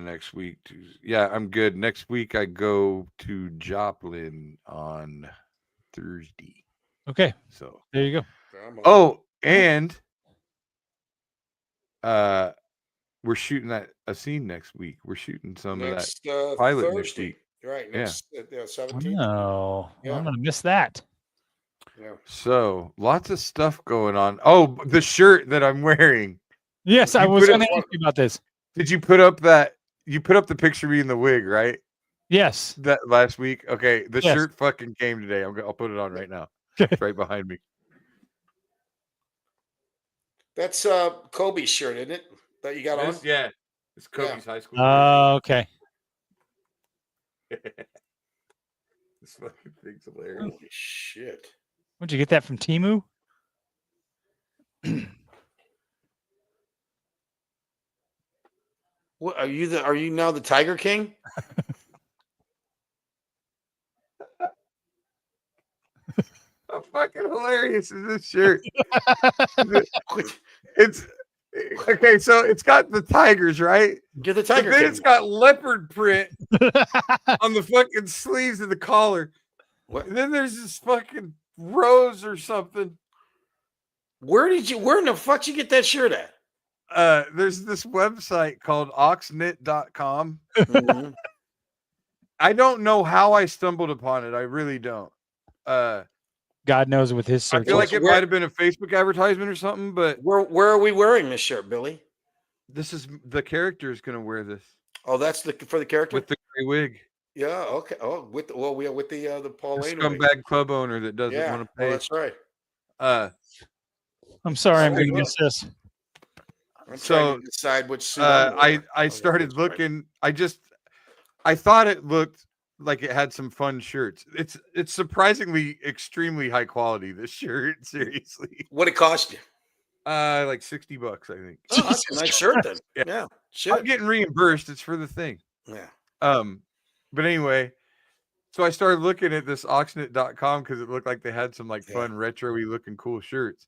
Next week. Yeah, I'm good. Next week I go to Joplin on Thursday. okay, So there you go. oh, and we're shooting a scene next week. We're shooting some of that pilot next Thursday. week. Right. Next 17th. No, Yeah. I'm gonna miss that. Yeah. So lots of stuff going on. Oh, the shirt that I'm wearing. Yes, I You was put going it- to ask you about this. Did you put up that? You put up the picture of me in the wig, right? Yes. That last week. Okay, the Yes. shirt fucking came today. I'll put it on right now. Okay. It's right behind me. That's Kobe's shirt, isn't it? That you got on? Yeah, it's Kobe's high school. Okay. This fucking thing's hilarious. Holy shit. Where'd you get that from Temu? What are you? Are you now the Tiger King? How fucking hilarious is this shirt? It's okay. So it's got the tigers, right? You're the But Tiger then King. it's got leopard print on the fucking sleeves of the collar. What? And then there's this fucking rose or something. Where in the fuck did you get that shirt at? There's this website called oxknit.com. Mhm. I don't know how I stumbled upon it. I really don't. God knows with his I search. feel like it Where- might have been a Facebook advertisement or something, but Where are we wearing this shirt, Billy? this is the character is going to wear this Oh, that's for the character. with the gray wig. Yeah. Okay. Oh, with the The Paul Lane. scumbag club owner that doesn't Yeah. want to Oh, pay. that's right. I'm sorry, I'm Oh, going to look. miss this. I'm So, trying to decide which suit I'm gonna wear. I Okay, started that's right. looking. I thought it looked like it had some fun shirts. It's surprisingly extremely high quality. This shirt, seriously, What it cost you? like $60, I think. Oh, that's a nice shirt then. Yeah. Yeah. I'm Shit. getting reimbursed. It's for the thing. Yeah. But anyway, so I started looking at this oxknit.com because it looked like they had some like Yeah. fun retro-y looking cool shirts.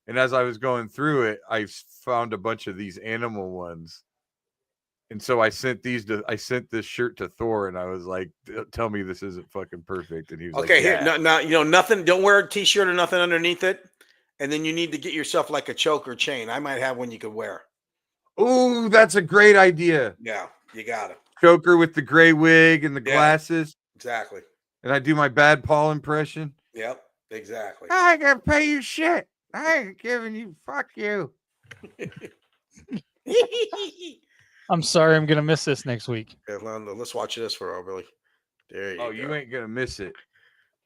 And as I was going through it, I found a bunch of these animal ones. And so I sent this shirt to Thor and I was like, tell me this isn't fucking perfect. And he was Okay. like, Here. yeah. Now, nothing. Don't wear a t-shirt or nothing underneath it. And then you need to get yourself like a choker chain. I might have one you could wear. Ooh, that's a great idea. Yeah. You got it. Joker with the gray wig and the Yeah. glasses. Exactly. and I do my bad Paul impression. Yep, exactly. I ain't gonna pay you shit. I ain't giving you. Fuck you. I'm sorry, I'm gonna miss this next week. Yeah, let's watch this for Willie. There you go. You ain't gonna miss it.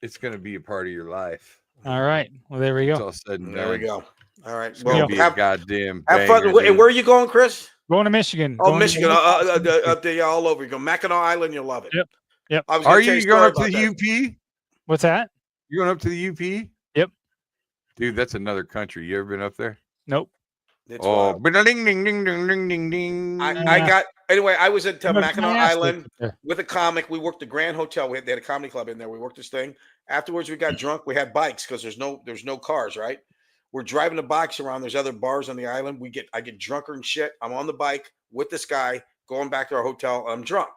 It's gonna be a part of your life. All right. Well, there we go. It's all said and done. There we go. All right. It's Well, gonna be a goddamn. Have fun. banger, And where are you going, Chris? Going to Michigan. Oh, Michigan. Up there, all over. You go Mackinac Island. You'll love it. Yep. Are you going up to the UP? What's that? You going up to the UP? Yep. Dude, that's another country. You ever been up there? Nope. It's ding ding ding ding ding ding ding. I was at Mackinac Island there. with a comic. We worked the Grand Hotel. They had a comedy club in there. We worked this thing. Afterwards, we got drunk. We had bikes because there's no cars, right? We're driving the bikes around. There's other bars on the island. I get drunker and shit. I'm on the bike with this guy going back to our hotel. I'm drunk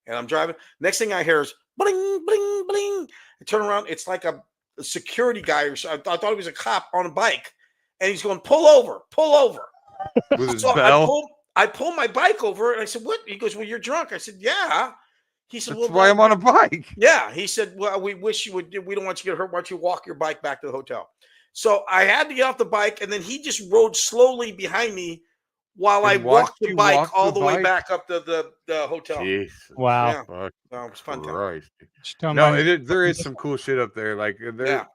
and I'm driving. Next thing I hear is bling, bling, bling. I turn around. It's like a security guy. Or so. I thought he was a cop on a bike, and he's going, pull over. With his bell. I pull my bike over, and I said, what? He goes, well, you're drunk. I said, yeah. He said, That's why I'm on a bike. Yeah. He said, well, we wish you would. We don't want you to get hurt. Why don't you walk your bike back to the hotel? So I had to get off the bike, and then he just rode slowly behind me while I walked the bike all the way back up to the hotel. Jesus. Wow. Yeah. Fuck It was fun. Christ. No, There is some cool shit up there. Like there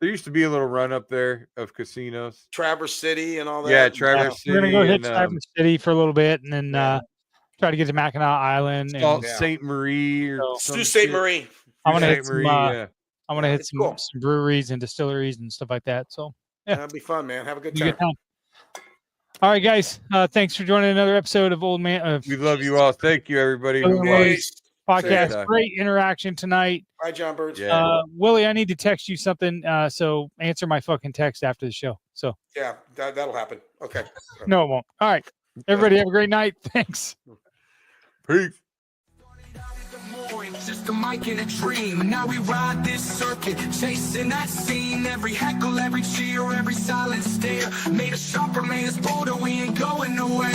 used to be a little run up there of casinos. Traverse City and all that. Yeah, Traverse City. We're gonna go hit Traverse City for a little bit, and then try to get to Mackinac Island. Saint Marie or Sault Ste. Marie. I want to hit some. yeah. I want to hit It's some, cool. some breweries and distilleries and stuff like that. So yeah, That'd be fun, man. Have a good it'll be time. a good time. All right, guys. Thanks for joining another episode of Old Man. We love you all. Thank you, everybody. Otherwise, podcast. See ya. Great interaction tonight. Bye, John Birds. Yeah. Willie, I need to text you something. So answer my fucking text after the show. So Yeah, that'll happen. Okay. no, it won't. All right, everybody, have a great night. Thanks. Peace. Just a mic and a dream, and now we ride this circuit, chasing that scene. Every heckle, every cheer, every silent stare made us sharper, made us bolder. We ain't going nowhere.